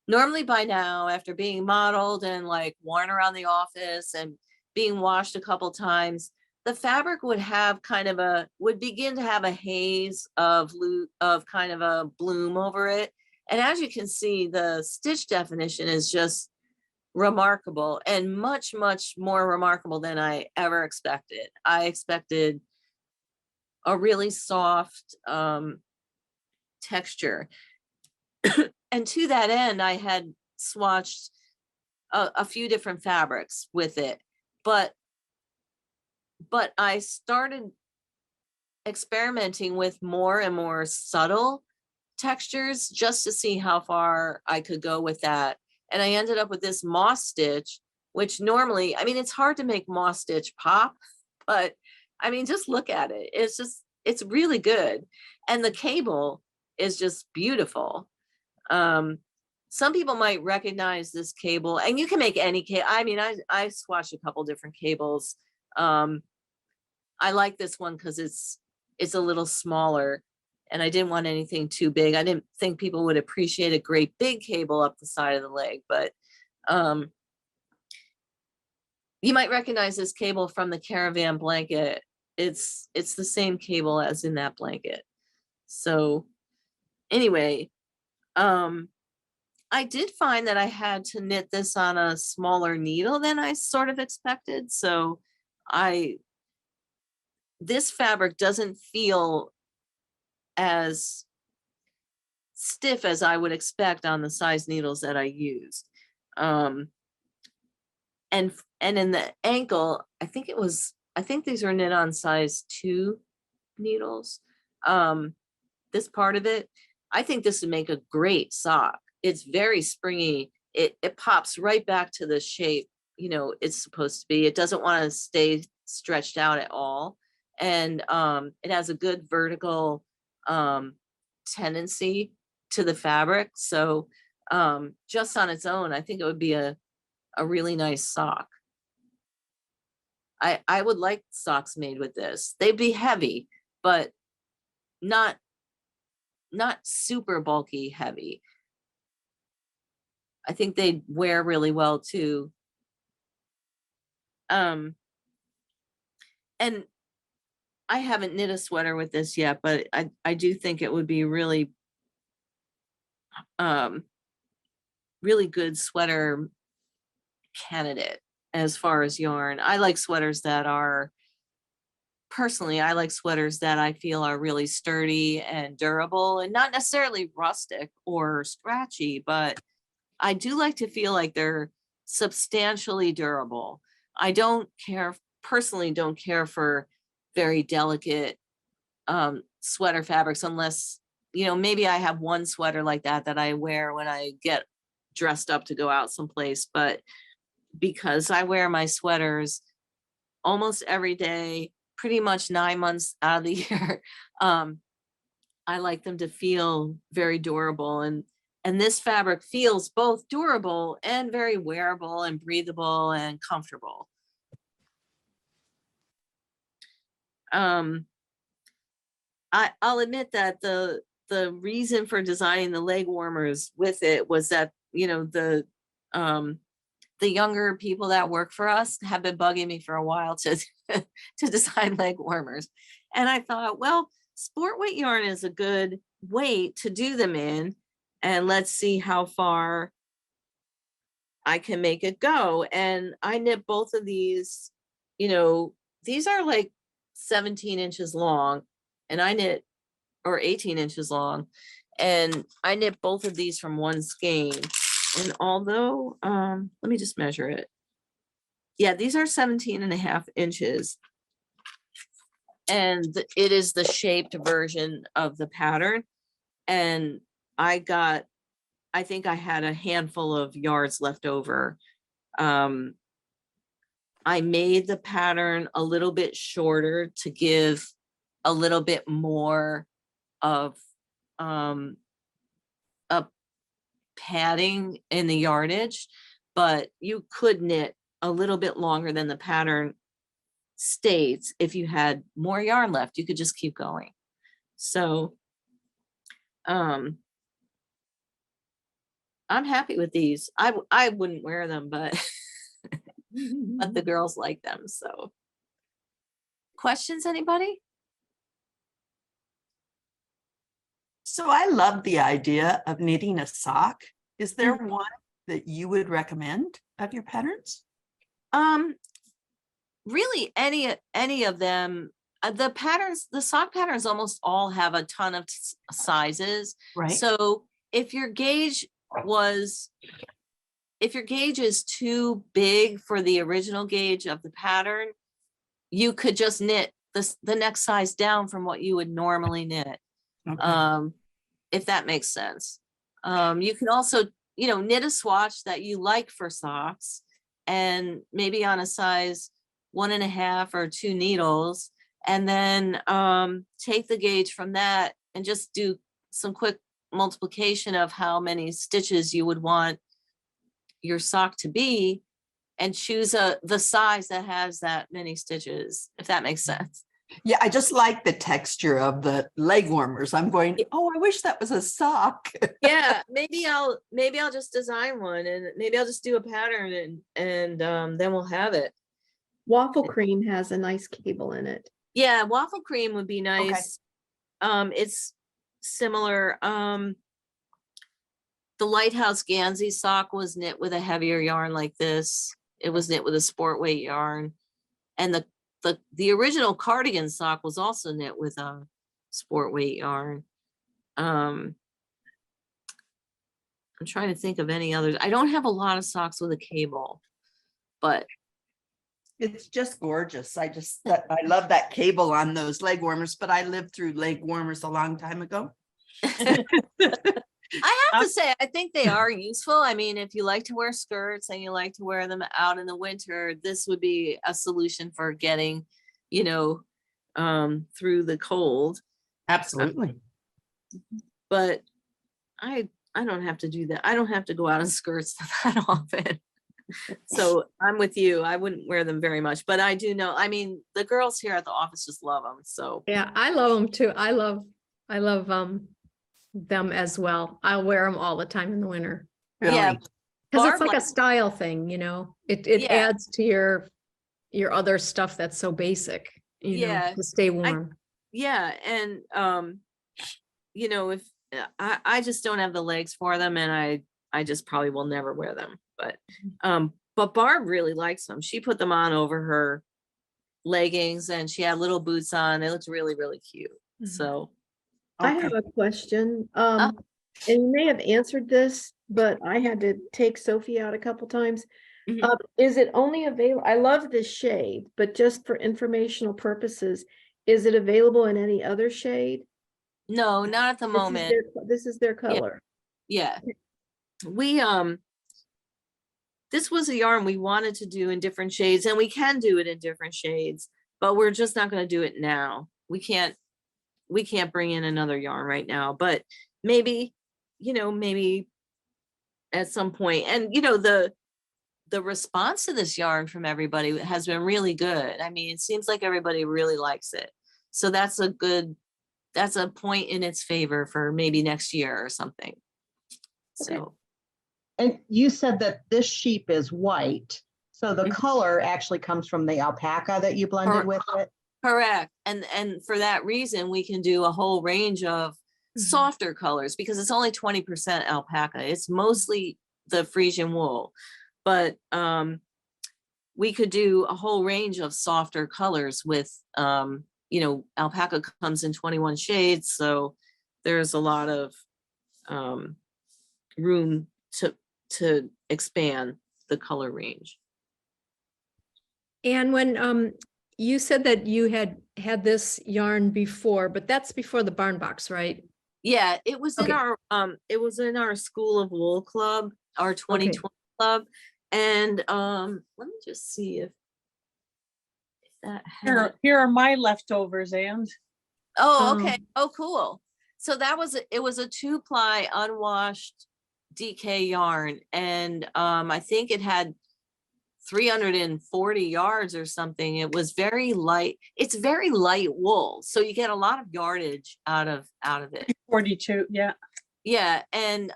Speaker 1: normally by now, after being modeled and like worn around the office and being washed a couple times, the fabric would begin to have a haze of kind of a bloom over it. And as you can see, the stitch definition is just remarkable, and much, much more remarkable than I ever expected. I expected a really soft texture. And to that end, I had swatched a few different fabrics with it, but I started experimenting with more and more subtle textures just to see how far I could go with that. And I ended up with this moss stitch, which normally, I mean, it's hard to make moss stitch pop, but I mean, just look at it. It's really good. And the cable is just beautiful. Some people might recognize this cable, and you can make any cable. I mean, I swatched a couple different cables. I like this one because it's a little smaller, and I didn't want anything too big. I didn't think people would appreciate a great big cable up the side of the leg, but you might recognize this cable from the caravan blanket. It's the same cable as in that blanket. So anyway, I did find that I had to knit this on a smaller needle than I sort of expected. So this fabric doesn't feel as stiff as I would expect on the size needles that I used. And in the ankle, I think it was I think these are knit on size 2 needles. This part of it, I think this would make a great sock. It's very springy. It pops right back to the shape, you know, it's supposed to be. It doesn't want to stay stretched out at all. And it has a good vertical tendency to the fabric. So just on its own, I think it would be a really nice sock. I would like socks made with this. They'd be heavy, but not super bulky heavy. I think they'd wear really well too. And I haven't knit a sweater with this yet, but I do think it would be really really good sweater candidate as far as yarn. I like sweaters that are, personally, I like sweaters that I feel are really sturdy and durable and not necessarily rustic or scratchy, but I do like to feel like they're substantially durable. I personally don't care for very delicate sweater fabrics unless, you know, maybe I have one sweater like that I wear when I get dressed up to go out someplace. But because I wear my sweaters almost every day, pretty much 9 months out of the year, I like them to feel very durable. And this fabric feels both durable and very wearable and breathable and comfortable. I'll admit that the reason for designing the leg warmers with it was that, you know, the younger people that work for us have been bugging me for a while to to design leg warmers. And I thought, well, sport weight yarn is a good weight to do them in. And let's see how far I can make it go. And I knit both of these, you know, these are like 17 inches long, and I knit, or 18 inches long, and I knit both of these from one skein. And although, let me just measure it. Yeah, these are 17.5 inches. And it is the shaped version of the pattern. And I think I had a handful of yards left over. I made the pattern a little bit shorter to give a little bit more of a padding in the yardage, but you could knit a little bit longer than the pattern states. If you had more yarn left, you could just keep going. So I'm happy with these. I wouldn't wear them, but but the girls like them. So questions, anybody?
Speaker 4: So I love the idea of knitting a sock. Is there one that you would recommend of your patterns?
Speaker 1: Really any of them. The patterns, the sock patterns almost all have a ton of sizes.
Speaker 4: Right.
Speaker 1: So if your gauge is too big for the original gauge of the pattern, you could just knit the next size down from what you would normally knit.
Speaker 4: Okay.
Speaker 1: If that makes sense. You can also, you know, knit a swatch that you like for socks, and maybe on a size 1.5 or 2 needles, and then take the gauge from that and just do some quick multiplication of how many stitches you would want your sock to be, and choose the size that has that many stitches, if that makes sense.
Speaker 4: Yeah, I just like the texture of the leg warmers. I'm going, oh, I wish that was a sock.
Speaker 1: Yeah, maybe I'll just design one, and maybe I'll just do a pattern, and then we'll have it.
Speaker 2: Waffle cream has a nice cable in it.
Speaker 1: Yeah, waffle cream would be nice. It's similar. The Lighthouse Gansey sock was knit with a heavier yarn like this. It was knit with a sport weight yarn, and the original cardigan sock was also knit with a sport weight yarn. I'm trying to think of any others. I don't have a lot of socks with a cable, but
Speaker 4: It's just gorgeous. I love that cable on those leg warmers, but I lived through leg warmers a long time ago.
Speaker 1: I have to say, I think they are useful. I mean, if you like to wear skirts and you like to wear them out in the winter, this would be a solution for getting, through the cold.
Speaker 4: Absolutely.
Speaker 1: But I don't have to do that. I don't have to go out in skirts that often. So I'm with you. I wouldn't wear them very much, but I do know, I mean, the girls here at the office just love them. So
Speaker 2: Yeah, I love them too. I love them as well. I'll wear them all the time in the winter.
Speaker 1: yeah,
Speaker 4: Really.
Speaker 2: Because it's
Speaker 1: Barb
Speaker 2: like a style thing, it
Speaker 1: Yeah.
Speaker 2: adds to your other stuff that's so basic,
Speaker 1: Yeah.
Speaker 2: to stay warm.
Speaker 1: yeah. And, if I just don't have the legs for them, and I just probably will never wear them, but Barb really likes them. She put them on over her leggings and she had little boots on. It looks really, really cute.
Speaker 2: Mhm.
Speaker 1: So
Speaker 5: I
Speaker 4: Okay.
Speaker 5: have a question. And you may have answered this, but I had to take Sophie out a couple times.
Speaker 1: Mhm.
Speaker 5: Is it only available? I love this shade, but just for informational purposes, is it available in any other shade?
Speaker 1: no, not at the moment.
Speaker 5: This is their color.
Speaker 1: Yeah. We, this was a yarn we wanted to do in different shades, and we can do it in different shades, but we're just not going to do it now. We can't bring in another yarn right now, but maybe, maybe at some point. And, the response to this yarn from everybody has been really good. I mean, it seems like everybody really likes it. So that's a point in its favor for maybe next year or something.
Speaker 5: Okay.
Speaker 1: So.
Speaker 3: And you said that this sheep is white. So the
Speaker 1: Mhm.
Speaker 3: color actually comes from the alpaca that you blended with it.
Speaker 1: Correct. And for that reason, we can do a whole range of
Speaker 2: Mhm.
Speaker 1: softer colors because it's only 20% alpaca. It's mostly the Frisian wool, but we could do a whole range of softer colors with, alpaca comes in 21 shades. So there's a lot of room to expand the color range.
Speaker 2: And when you said that you had this yarn before, but that's before the barn box, right?
Speaker 1: Yeah, it was in
Speaker 2: Okay.
Speaker 1: our School of Wool club, our 2020 club. And let me just see if that
Speaker 6: Here are my leftovers, and
Speaker 1: oh, okay. Oh, cool. So it was a 2-ply unwashed DK yarn, and I think it had 340 yards or something. It was very light. It's very light wool, so you get a lot of yardage out of it.
Speaker 6: 42. Yeah.
Speaker 1: Yeah, and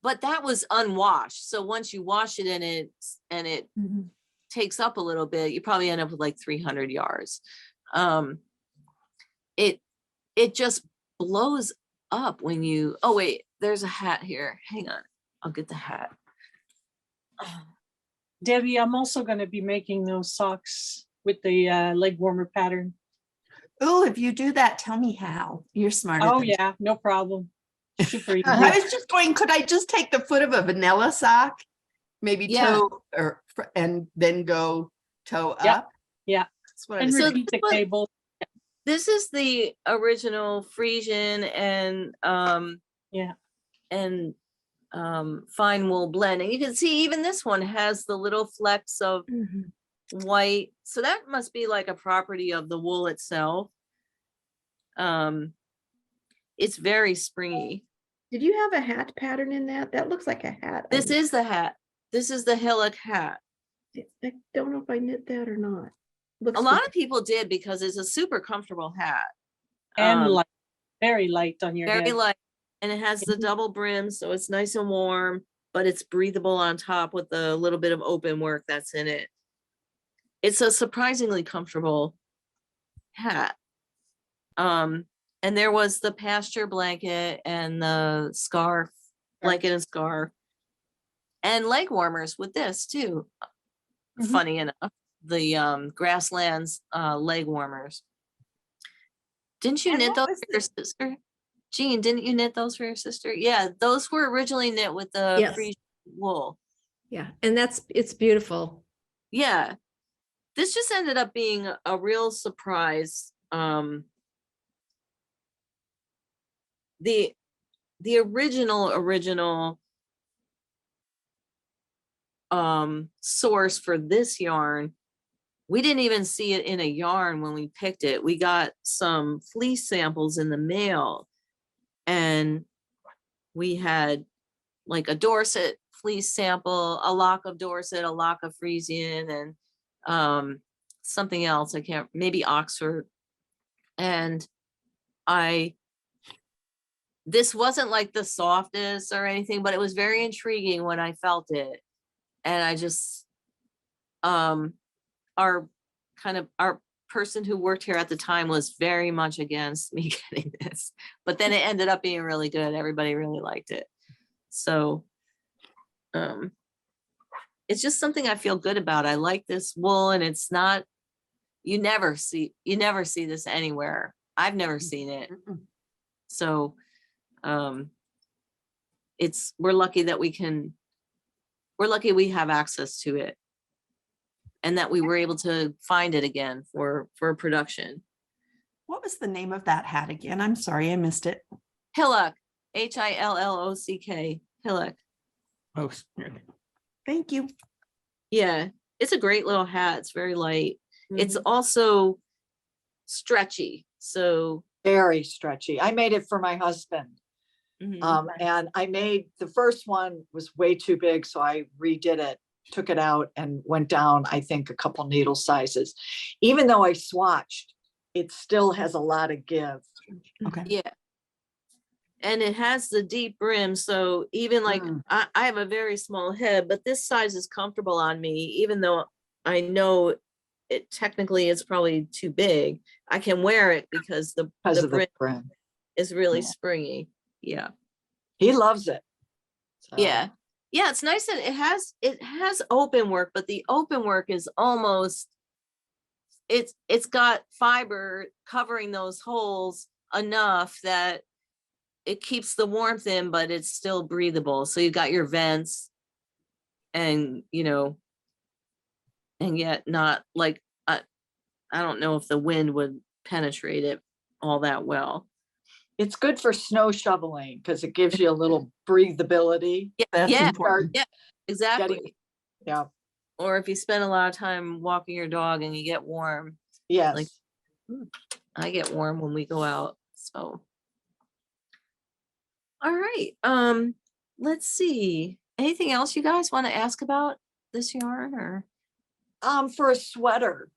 Speaker 1: but that was unwashed. So once you wash it and it
Speaker 2: Mhm.
Speaker 1: takes up a little bit, you probably end up with like 300 yards. It just blows up when you, oh wait, there's a hat here. Hang on, I'll get the hat.
Speaker 6: Debbie, I'm also going to be making those socks with the leg warmer pattern.
Speaker 4: Oh, if you do that, tell me how. You're smarter.
Speaker 6: Oh
Speaker 4: than-
Speaker 6: yeah, no problem. Super easy.
Speaker 4: I was just going, could I just take the foot of a vanilla sock, maybe
Speaker 1: Yeah.
Speaker 4: toe and then go toe
Speaker 6: Yeah.
Speaker 4: up?
Speaker 6: Yeah.
Speaker 4: That's what I
Speaker 6: And
Speaker 4: was
Speaker 1: So
Speaker 6: repeat the
Speaker 1: this was-
Speaker 6: cable.
Speaker 1: This is the original Frisian and
Speaker 6: Yeah.
Speaker 1: and fine wool blend, and you can see even this one has the little flecks of
Speaker 2: Mhm.
Speaker 1: white, so that must be like a property of the wool itself. It's very springy.
Speaker 5: Did you have a hat pattern in that? That looks like a hat.
Speaker 1: This is the hat. This is the hillock hat.
Speaker 5: I don't know if I knit that or not.
Speaker 1: A lot of people did because it's a super comfortable hat.
Speaker 6: And
Speaker 1: Um,
Speaker 6: light, very light on your
Speaker 1: very
Speaker 6: head.
Speaker 1: light, and it has the double brim, so it's nice and warm, but it's breathable on top with the little bit of open work that's in it. It's a surprisingly comfortable hat. And there was the pasture blanket and the scarf, blanket and scarf, and leg warmers with this too.
Speaker 6: Mhm.
Speaker 1: Funny enough, the grasslands leg warmers. Didn't you
Speaker 4: And
Speaker 1: knit
Speaker 4: what
Speaker 1: those
Speaker 4: was
Speaker 1: for your sister? Jean, didn't you knit those for your sister? Yeah, those were originally knit with the
Speaker 2: Yes.
Speaker 1: Frisian wool.
Speaker 2: Yeah, and it's beautiful.
Speaker 1: Yeah, this just ended up being a real surprise. The original source for this yarn, we didn't even see it in a yarn when we picked it. We got some fleece samples in the mail, and we had like a Dorset fleece sample, a lock of Dorset, a lock of Friesian, and something else. I can't, maybe Oxford. And this wasn't like the softest or anything, but it was very intriguing when I felt it. And I just, our person who worked here at the time was very much against me getting this, but then it ended up being really good. Everybody really liked it. So, it's just something I feel good about. I like this wool, and it's not, you never see this anywhere. I've never seen it. So, we're lucky that we're lucky we have access to it, and that we were able to find it again for production.
Speaker 4: What was the name of that hat again? I'm sorry, I missed it.
Speaker 1: Hillock, Hillock, Hillock.
Speaker 4: Oh, thank you.
Speaker 1: Yeah, it's a great little hat. It's very light. It's
Speaker 5: Mhm.
Speaker 1: also stretchy. So,
Speaker 7: Very stretchy. I made it for my husband.
Speaker 1: mhm.
Speaker 7: And I made, the first one was way too big, so I redid it, took it out and went down, I think, a couple needle sizes. Even though I swatched, it still has a lot of give.
Speaker 4: Okay.
Speaker 1: Yeah. And it has the deep brim. So even like,
Speaker 7: Mm.
Speaker 1: I have a very small head, but this size is comfortable on me, even though I know it technically is probably too big. I can wear it because
Speaker 7: Because
Speaker 1: the
Speaker 7: of
Speaker 1: brim
Speaker 7: the brim.
Speaker 1: is really
Speaker 7: Yeah.
Speaker 1: springy. Yeah.
Speaker 7: He loves it. So,
Speaker 1: Yeah. Yeah, it's nice that it has open work, but the open work is almost, it's got fiber covering those holes enough that it keeps the warmth in, but it's still breathable. So you've got your vents, and and yet not like, I don't know if the wind would penetrate it all that well.
Speaker 7: It's good for snow shoveling because it gives you a little breathability.
Speaker 4: That's
Speaker 1: Yeah.
Speaker 4: important.
Speaker 1: Yeah, exactly.
Speaker 7: Yeah,
Speaker 1: Or if you spend a lot of time walking your dog and you get warm,
Speaker 7: yes.
Speaker 1: I get warm when we go out. So, all right. Let's see. Anything else you guys want to ask about this yarn, or?
Speaker 7: For a sweater,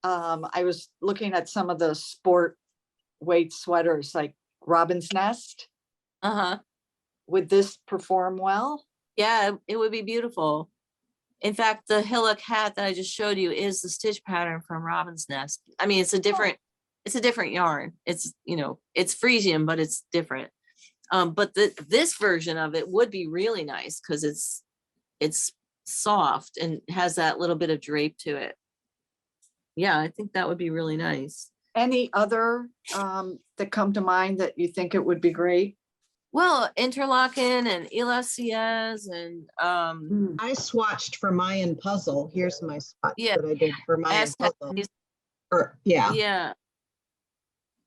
Speaker 7: I was looking at some of the sport weight sweaters like Robin's Nest.
Speaker 1: Uh-huh.
Speaker 7: Would this perform well?
Speaker 1: Yeah, it would be beautiful. In fact, the Hillock hat that I just showed you is the stitch pattern from Robin's Nest. I mean, it's a different yarn. It's, it's Friesian, but it's different. But this version of it would be really nice because it's soft and has that little bit of drape to it. Yeah, I think that would be really nice.
Speaker 7: Any other that come to mind that you think it would be great?
Speaker 1: Well, Interlaken and Elacias and
Speaker 8: I swatched for Mayan puzzle. Here's my swatch
Speaker 1: Yeah.
Speaker 8: that I did for Mayan puzzle.
Speaker 1: Aztec-
Speaker 8: Or, yeah,
Speaker 1: yeah.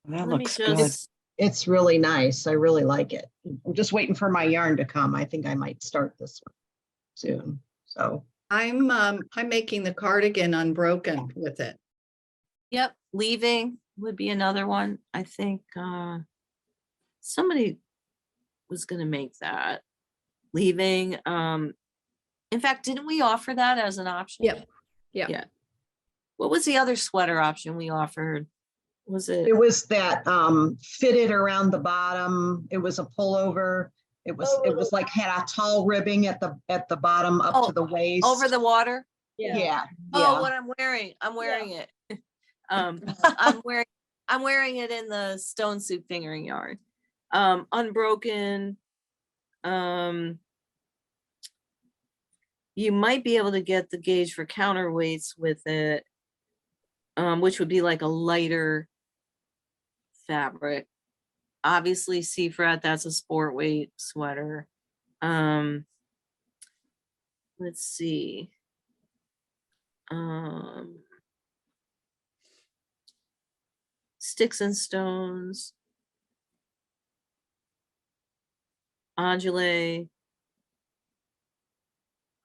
Speaker 4: That
Speaker 1: Let me
Speaker 4: looks good.
Speaker 1: just,
Speaker 8: it's really nice. I really like it. I'm just waiting for my yarn to come. I think I might start this one soon. So
Speaker 9: I'm making the cardigan unbroken with it.
Speaker 1: yep, leaving would be another one. I think somebody was gonna make that. Leaving. In fact, didn't we offer that as an option?
Speaker 2: Yep. Yeah.
Speaker 1: Yeah. What was the other sweater option we offered? Was it?
Speaker 8: it was that fitted around the bottom. It was a pullover. It was like had a tall ribbing at the bottom up
Speaker 1: Oh,
Speaker 8: to the waist.
Speaker 1: Over the water?
Speaker 8: Yeah.
Speaker 1: Oh,
Speaker 8: Yeah.
Speaker 1: what I'm wearing. I'm wearing it. I'm wearing it in the stone soup fingering yarn. Unbroken. You might be able to get the gauge for counterweights with it, which would be like a lighter fabric. Obviously, Seafret, that's a sport weight sweater. Let's see. Sticks and Stones, Angele.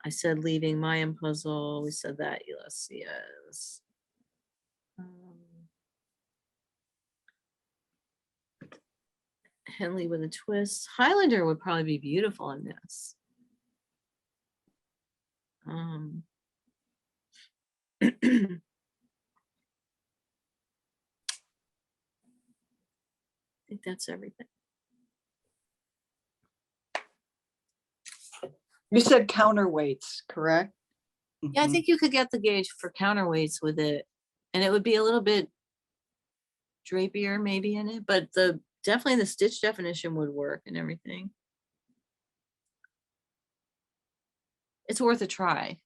Speaker 1: I said leaving Mayan Puzzle. We said that. Ulysses. Henley with a Twist. Highlander would probably be beautiful in this. I think that's everything.
Speaker 7: You said counterweights, correct?
Speaker 1: Yeah, I think you could get the gauge for counterweights with it, and it would be a little bit drapier maybe in it, but definitely the stitch definition would work and everything. It's worth a try.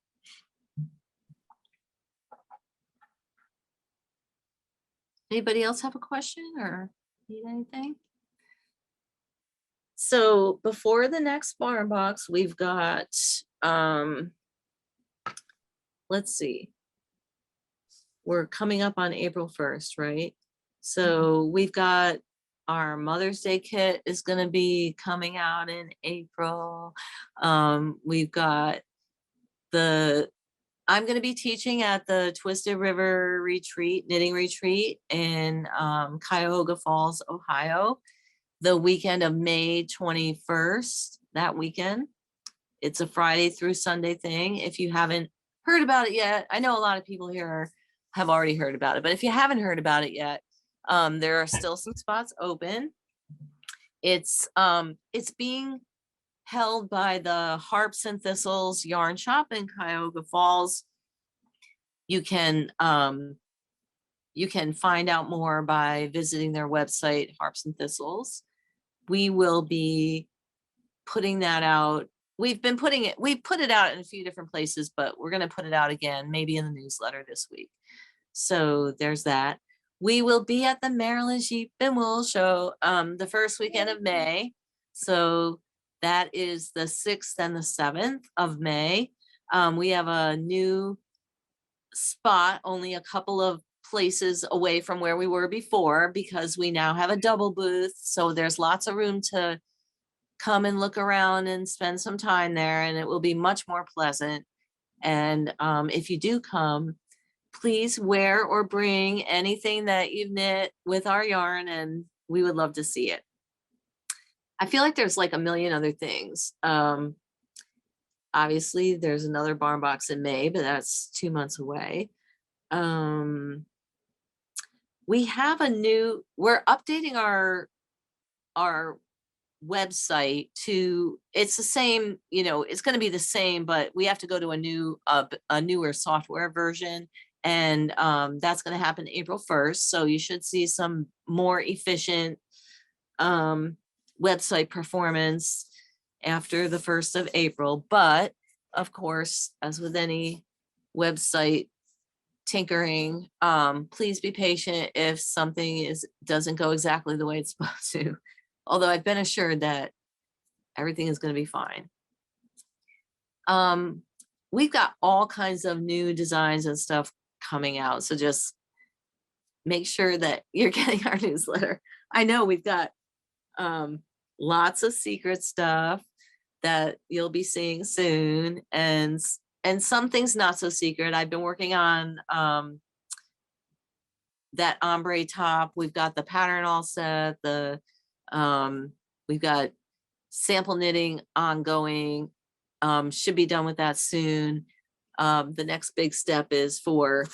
Speaker 1: Anybody else have a question or need anything? So before the next barn box, we've got, let's see. We're coming up on April 1st, right? So we've got our Mother's Day kit is going to be coming out in April. We've got I'm going to be teaching at the Twisted River knitting retreat in Cuyahoga Falls, Ohio, the weekend of May 21st, that weekend. It's a Friday through Sunday thing. If you haven't heard about it yet, I know a lot of people here have already heard about it, but if you haven't heard about it yet, there are still some spots open. It's being held by the Harps and Thistles Yarn Shop in Cuyahoga Falls. You can find out more by visiting their website, Harps and Thistles. We will be putting that out. We put it out in a few different places, but we're going to put it out again, maybe in the newsletter this week. So there's that. We will be at the Maryland Sheep and Wool Show the first weekend of May. So that is the 6th and the 7th of May. We have a new spot, only a couple of places away from where we were before, because we now have a double booth. So there's lots of room to come and look around and spend some time there, and it will be much more pleasant. And if you do come, please wear or bring anything that you've knit with our yarn, and we would love to see it. I feel like there's like a million other things. Obviously there's another barn box in May, but that's 2 months away. We have we're updating our website to, it's the same, it's going to be the same, but we have to go to a newer software version, and that's going to happen April 1st. So you should see some more efficient website performance after the 1st of April. But of course, as with any website tinkering, please be patient if something doesn't go exactly the way it's supposed to. Although I've been assured that everything is going to be fine. We've got all kinds of new designs and stuff coming out. So just make sure that you're getting our newsletter. I know we've got lots of secret stuff that you'll be seeing soon, and some things not so secret. I've been working on that ombre top. We've got the pattern all set. We've got sample knitting ongoing. Should be done with that soon. The next big step is for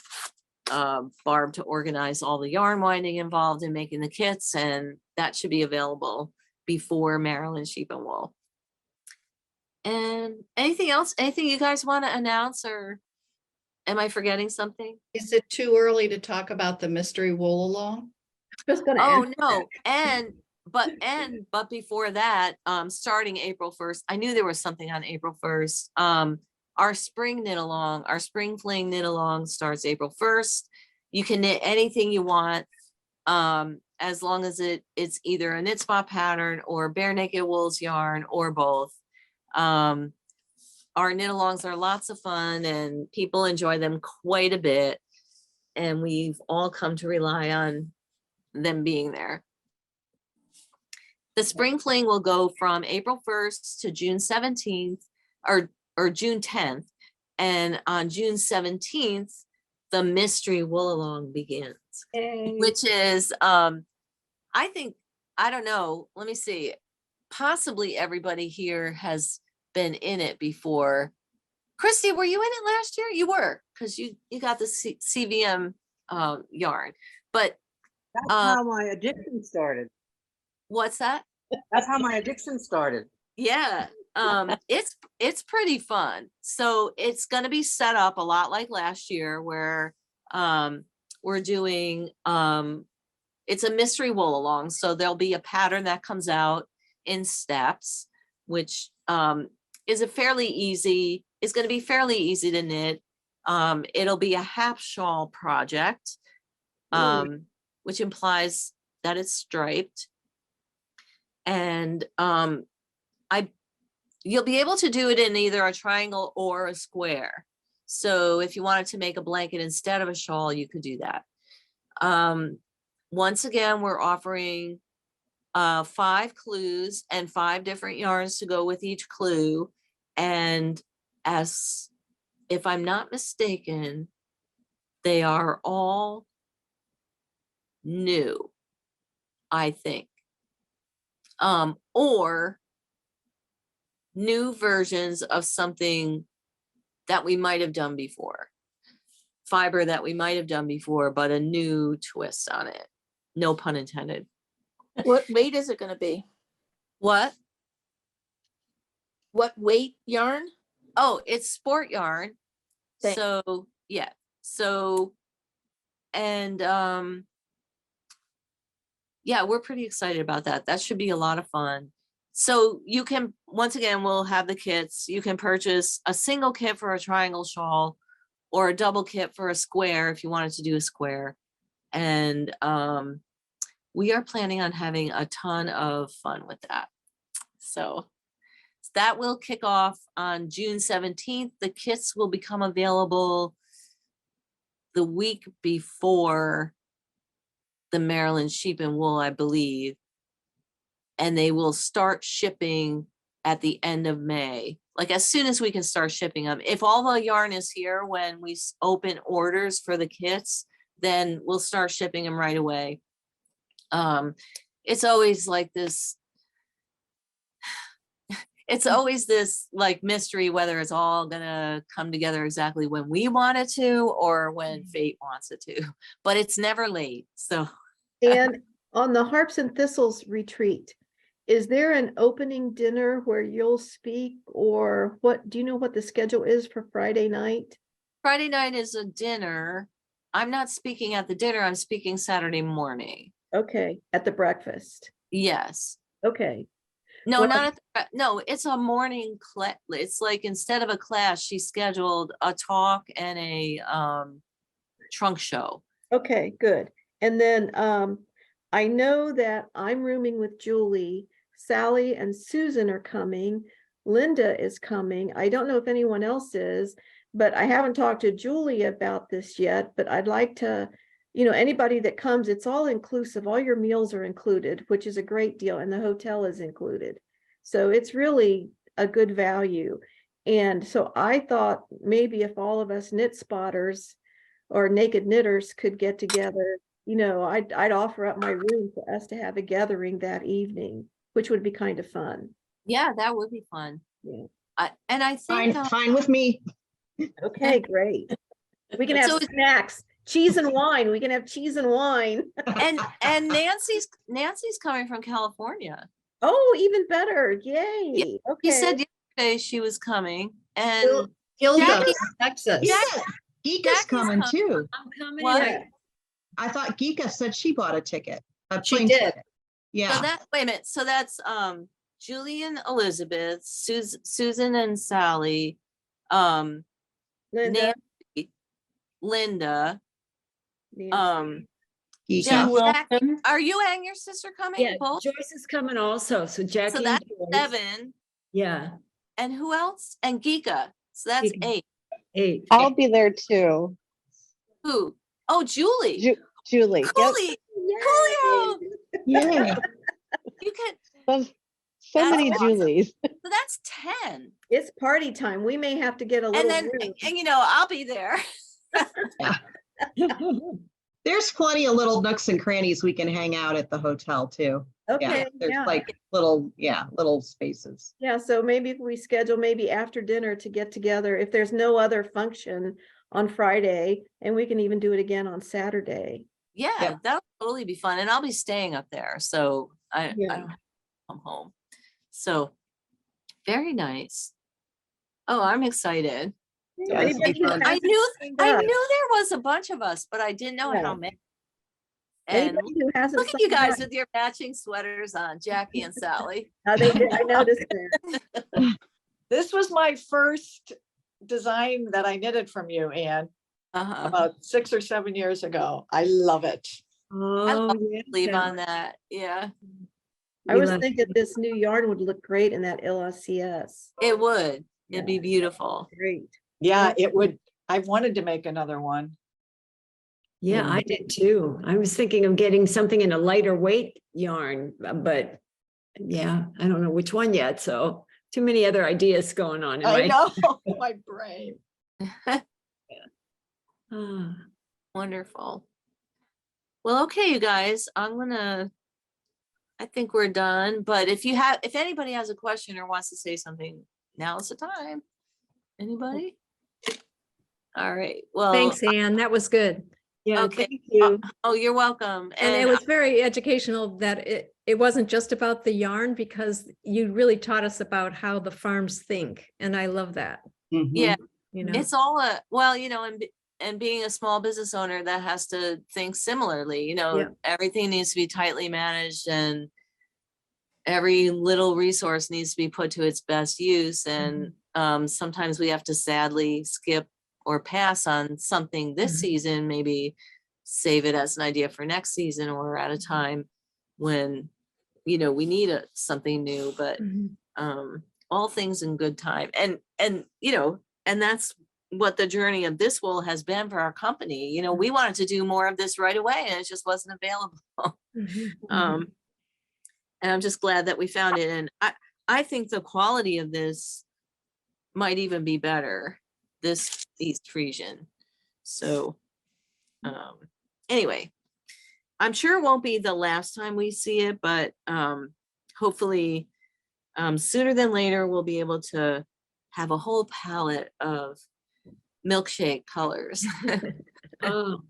Speaker 1: Barb to organize all the yarn winding involved in making the kits, and that should be available before Maryland Sheep and Wool. And anything else? Anything you guys want to announce, or am I forgetting something?
Speaker 9: Is it too early to talk about the mystery wool along?
Speaker 5: Just gonna
Speaker 1: Oh
Speaker 5: ask.
Speaker 1: no, but before that, starting April 1st, I knew there was something on April 1st. Our spring knit along, our spring fling knit along starts April 1st. You can knit anything you want, as long as it's either a knit spot pattern or bare naked wools yarn or both. Our knit alongs are lots of fun and people enjoy them quite a bit. And we've all come to rely on them being there. The spring fling will go from April 1st to June 17th or June 10th. And on June 17th, the mystery wool along begins, which is, I think, I don't know, let me see. Possibly everybody here has been in it before. Christy, were you in it last year? You were, because you got the CVM yarn. But
Speaker 10: That's how my addiction started.
Speaker 1: what's that?
Speaker 10: That's how my addiction started.
Speaker 1: Yeah, it's pretty fun. So it's going to be set up a lot like last year, where we're doing it's a mystery wool along. So there'll be a pattern that comes out in steps, which is a fairly easy. It's going to be fairly easy to knit. It'll be a half shawl project, which implies that it's striped. And you'll be able to do it in either a triangle or a square. So if you wanted to make a blanket instead of a shawl, you could do that. Once again, we're offering 5 clues and 5 different yarns to go with each clue. And as if I'm not mistaken, they are all new, I think. Or new versions of something that we might have done before. Fiber that we might have done before, but a new twist on it. No pun intended.
Speaker 11: What weight is it going to be?
Speaker 1: What?
Speaker 11: What weight yarn?
Speaker 1: Oh, it's sport yarn.
Speaker 11: Thank-
Speaker 1: So yeah. So and yeah, we're pretty excited about that. That should be a lot of fun. So you can, once again, we'll have the kits. You can purchase a single kit for a triangle shawl or a double kit for a square if you wanted to do a square. And we are planning on having a ton of fun with that. So that will kick off on June 17th. The kits will become available the week before the Maryland Sheep and Wool, I believe. And they will start shipping at the end of May. Like as soon as we can start shipping them. If all the yarn is here when we open orders for the kits, then we'll start shipping them right away. It's always like this. It's always this like mystery whether it's all gonna come together exactly when we want it to or when fate wants it to, but it's never late. So
Speaker 5: And on the Harps and Thistles retreat, is there an opening dinner where you'll speak, or what, do you know what the schedule is for Friday night?
Speaker 1: Friday night is a dinner. I'm not speaking at the dinner. I'm speaking Saturday morning.
Speaker 5: Okay, at the breakfast.
Speaker 1: Yes.
Speaker 5: Okay.
Speaker 1: No,
Speaker 5: Well-
Speaker 1: not at the, no, it's a morning class. It's like instead of a class, she scheduled a talk and a trunk show.
Speaker 5: Okay, good. And then I know that I'm rooming with Julie. Sally and Susan are coming. Linda is coming. I don't know if anyone else is, but I haven't talked to Julie about this yet, but I'd like to, you know, anybody that comes, it's all inclusive. All your meals are included, which is a great deal, and the hotel is included. So it's really a good value. And so I thought maybe if all of us knit spotters or naked knitters could get together, you know, I'd offer up my room for us to have a gathering that evening, which would be kind of fun.
Speaker 1: Yeah, that would be fun.
Speaker 5: Yeah.
Speaker 1: And I think
Speaker 8: Fine with me.
Speaker 5: Okay, great. We can have
Speaker 1: So
Speaker 5: snacks, cheese and wine. We can have cheese and wine.
Speaker 1: and Nancy's coming from California.
Speaker 5: Oh, even better. Yay. Okay.
Speaker 1: He said yesterday she was coming, and
Speaker 9: Hilda,
Speaker 1: Jackie-
Speaker 9: Texas.
Speaker 8: Yeah, Geeka's
Speaker 1: Jackie's
Speaker 8: coming
Speaker 1: coming.
Speaker 8: too.
Speaker 9: I'm coming.
Speaker 1: What?
Speaker 9: in.
Speaker 8: I thought Geeka said she bought a ticket. A
Speaker 9: She
Speaker 8: plane
Speaker 9: did.
Speaker 8: ticket. Yeah.
Speaker 1: so that wait a minute. So that's Julie and Elizabeth, Susan and Sally,
Speaker 5: Linda.
Speaker 1: Nancy, Linda,
Speaker 5: Nancy.
Speaker 8: Geeka.
Speaker 1: Jackie. Are you and your sister coming?
Speaker 12: Yeah,
Speaker 1: Both?
Speaker 12: Joyce is coming also, so Jackie.
Speaker 1: So
Speaker 12: and
Speaker 1: that's
Speaker 12: Joyce.
Speaker 1: 7.
Speaker 12: Yeah,
Speaker 1: And who else? And Geeka. So that's
Speaker 12: Geeka.
Speaker 1: 8.
Speaker 12: 8.
Speaker 13: I'll be there too.
Speaker 1: Who? Oh, Julie.
Speaker 13: Julie. Yep.
Speaker 1: Cooley. Coolio,
Speaker 13: Yeah,
Speaker 1: you could,
Speaker 13: so
Speaker 1: that's
Speaker 13: many
Speaker 1: awesome.
Speaker 13: Julies.
Speaker 1: So that's 10.
Speaker 5: It's party time. We may have to get a
Speaker 1: And
Speaker 5: little
Speaker 1: then,
Speaker 5: room.
Speaker 1: and you know, I'll be there.
Speaker 8: There's plenty of little nooks and crannies we can hang out at the hotel too.
Speaker 5: Okay,
Speaker 8: There's
Speaker 5: yeah.
Speaker 8: like little spaces.
Speaker 5: Yeah, so maybe if we schedule maybe after dinner to get together, if there's no other function on Friday, and we can even do it again on Saturday.
Speaker 1: Yeah,
Speaker 8: Yep.
Speaker 1: that'll totally be fun. And I'll be staying up there. So I
Speaker 5: Yeah.
Speaker 1: don't have to come home. So very nice. Oh, I'm excited.
Speaker 5: So
Speaker 8: Yeah, this will be
Speaker 5: anybody who
Speaker 8: fun.
Speaker 1: I
Speaker 5: hasn't
Speaker 1: knew
Speaker 5: signed
Speaker 1: I
Speaker 5: up-
Speaker 1: knew there was a bunch of us, but I didn't know
Speaker 5: Yeah.
Speaker 1: how many. And
Speaker 5: Anybody who hasn't
Speaker 1: look at you
Speaker 5: signed
Speaker 1: guys
Speaker 5: up-
Speaker 1: with your matching sweaters on, Jackie and Sally.
Speaker 5: They did, I noticed that.
Speaker 7: This was my first design that I knitted from you, Anne,
Speaker 1: Uh-huh.
Speaker 7: about 6 or 7 years ago. I love it.
Speaker 1: I
Speaker 12: Oh,
Speaker 1: love
Speaker 12: yeah.
Speaker 1: Leave on that. Yeah,
Speaker 5: I
Speaker 12: We
Speaker 5: was
Speaker 12: love-
Speaker 5: thinking this new yarn would look great in that LSCS.
Speaker 1: it would. It'd be
Speaker 5: Yeah.
Speaker 1: beautiful.
Speaker 5: Great.
Speaker 7: Yeah, it would. I wanted to make another one.
Speaker 12: Yeah, I did too. I was thinking of getting something in a lighter weight yarn, but yeah, I don't know which one yet. So too many other ideas going on in
Speaker 7: I
Speaker 12: my.
Speaker 7: know, my brain.
Speaker 12: Ah.
Speaker 1: Wonderful. Well, okay, you guys, I think we're done, but if anybody has a question or wants to say something, now's the time. Anybody? All right, well.
Speaker 2: Thanks, Anne. That was good.
Speaker 12: Yeah,
Speaker 1: Okay.
Speaker 12: thank you.
Speaker 1: Oh, you're welcome.
Speaker 2: And it was very educational that it wasn't just about the yarn, because you really taught us about how the farms think. And I love that,
Speaker 1: Yeah,
Speaker 2: you know.
Speaker 1: it's all well, you know, and being a small business owner that has to think similarly, you know,
Speaker 2: Yeah.
Speaker 1: everything needs to be tightly managed and every little resource needs to be put to its best use. And sometimes we have to sadly skip or pass on something this season, maybe save it as an idea for next season or at a time when, you know, we need something new, but all things in good time. And, you know, and that's what the journey of this wool has been for our company. You know, we wanted to do more of this right away and it just wasn't available. And I'm just glad that we found it. And I think the quality of this might even be better, this East Friesian. So anyway, I'm sure it won't be the last time we see it, but hopefully sooner than later, we'll be able to have a whole palette of milkshake colors.
Speaker 12: Oh.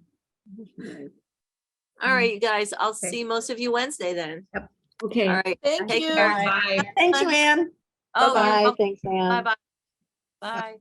Speaker 1: All right, you guys, I'll see most of you Wednesday then.
Speaker 12: Okay.
Speaker 1: All right.
Speaker 11: Thank
Speaker 1: Take
Speaker 11: you.
Speaker 1: care.
Speaker 8: Bye.
Speaker 4: Thank you, Anne.
Speaker 1: Oh, you're
Speaker 8: Bye.
Speaker 1: welcome.
Speaker 8: Thanks, Anne.
Speaker 1: Bye-bye. Bye.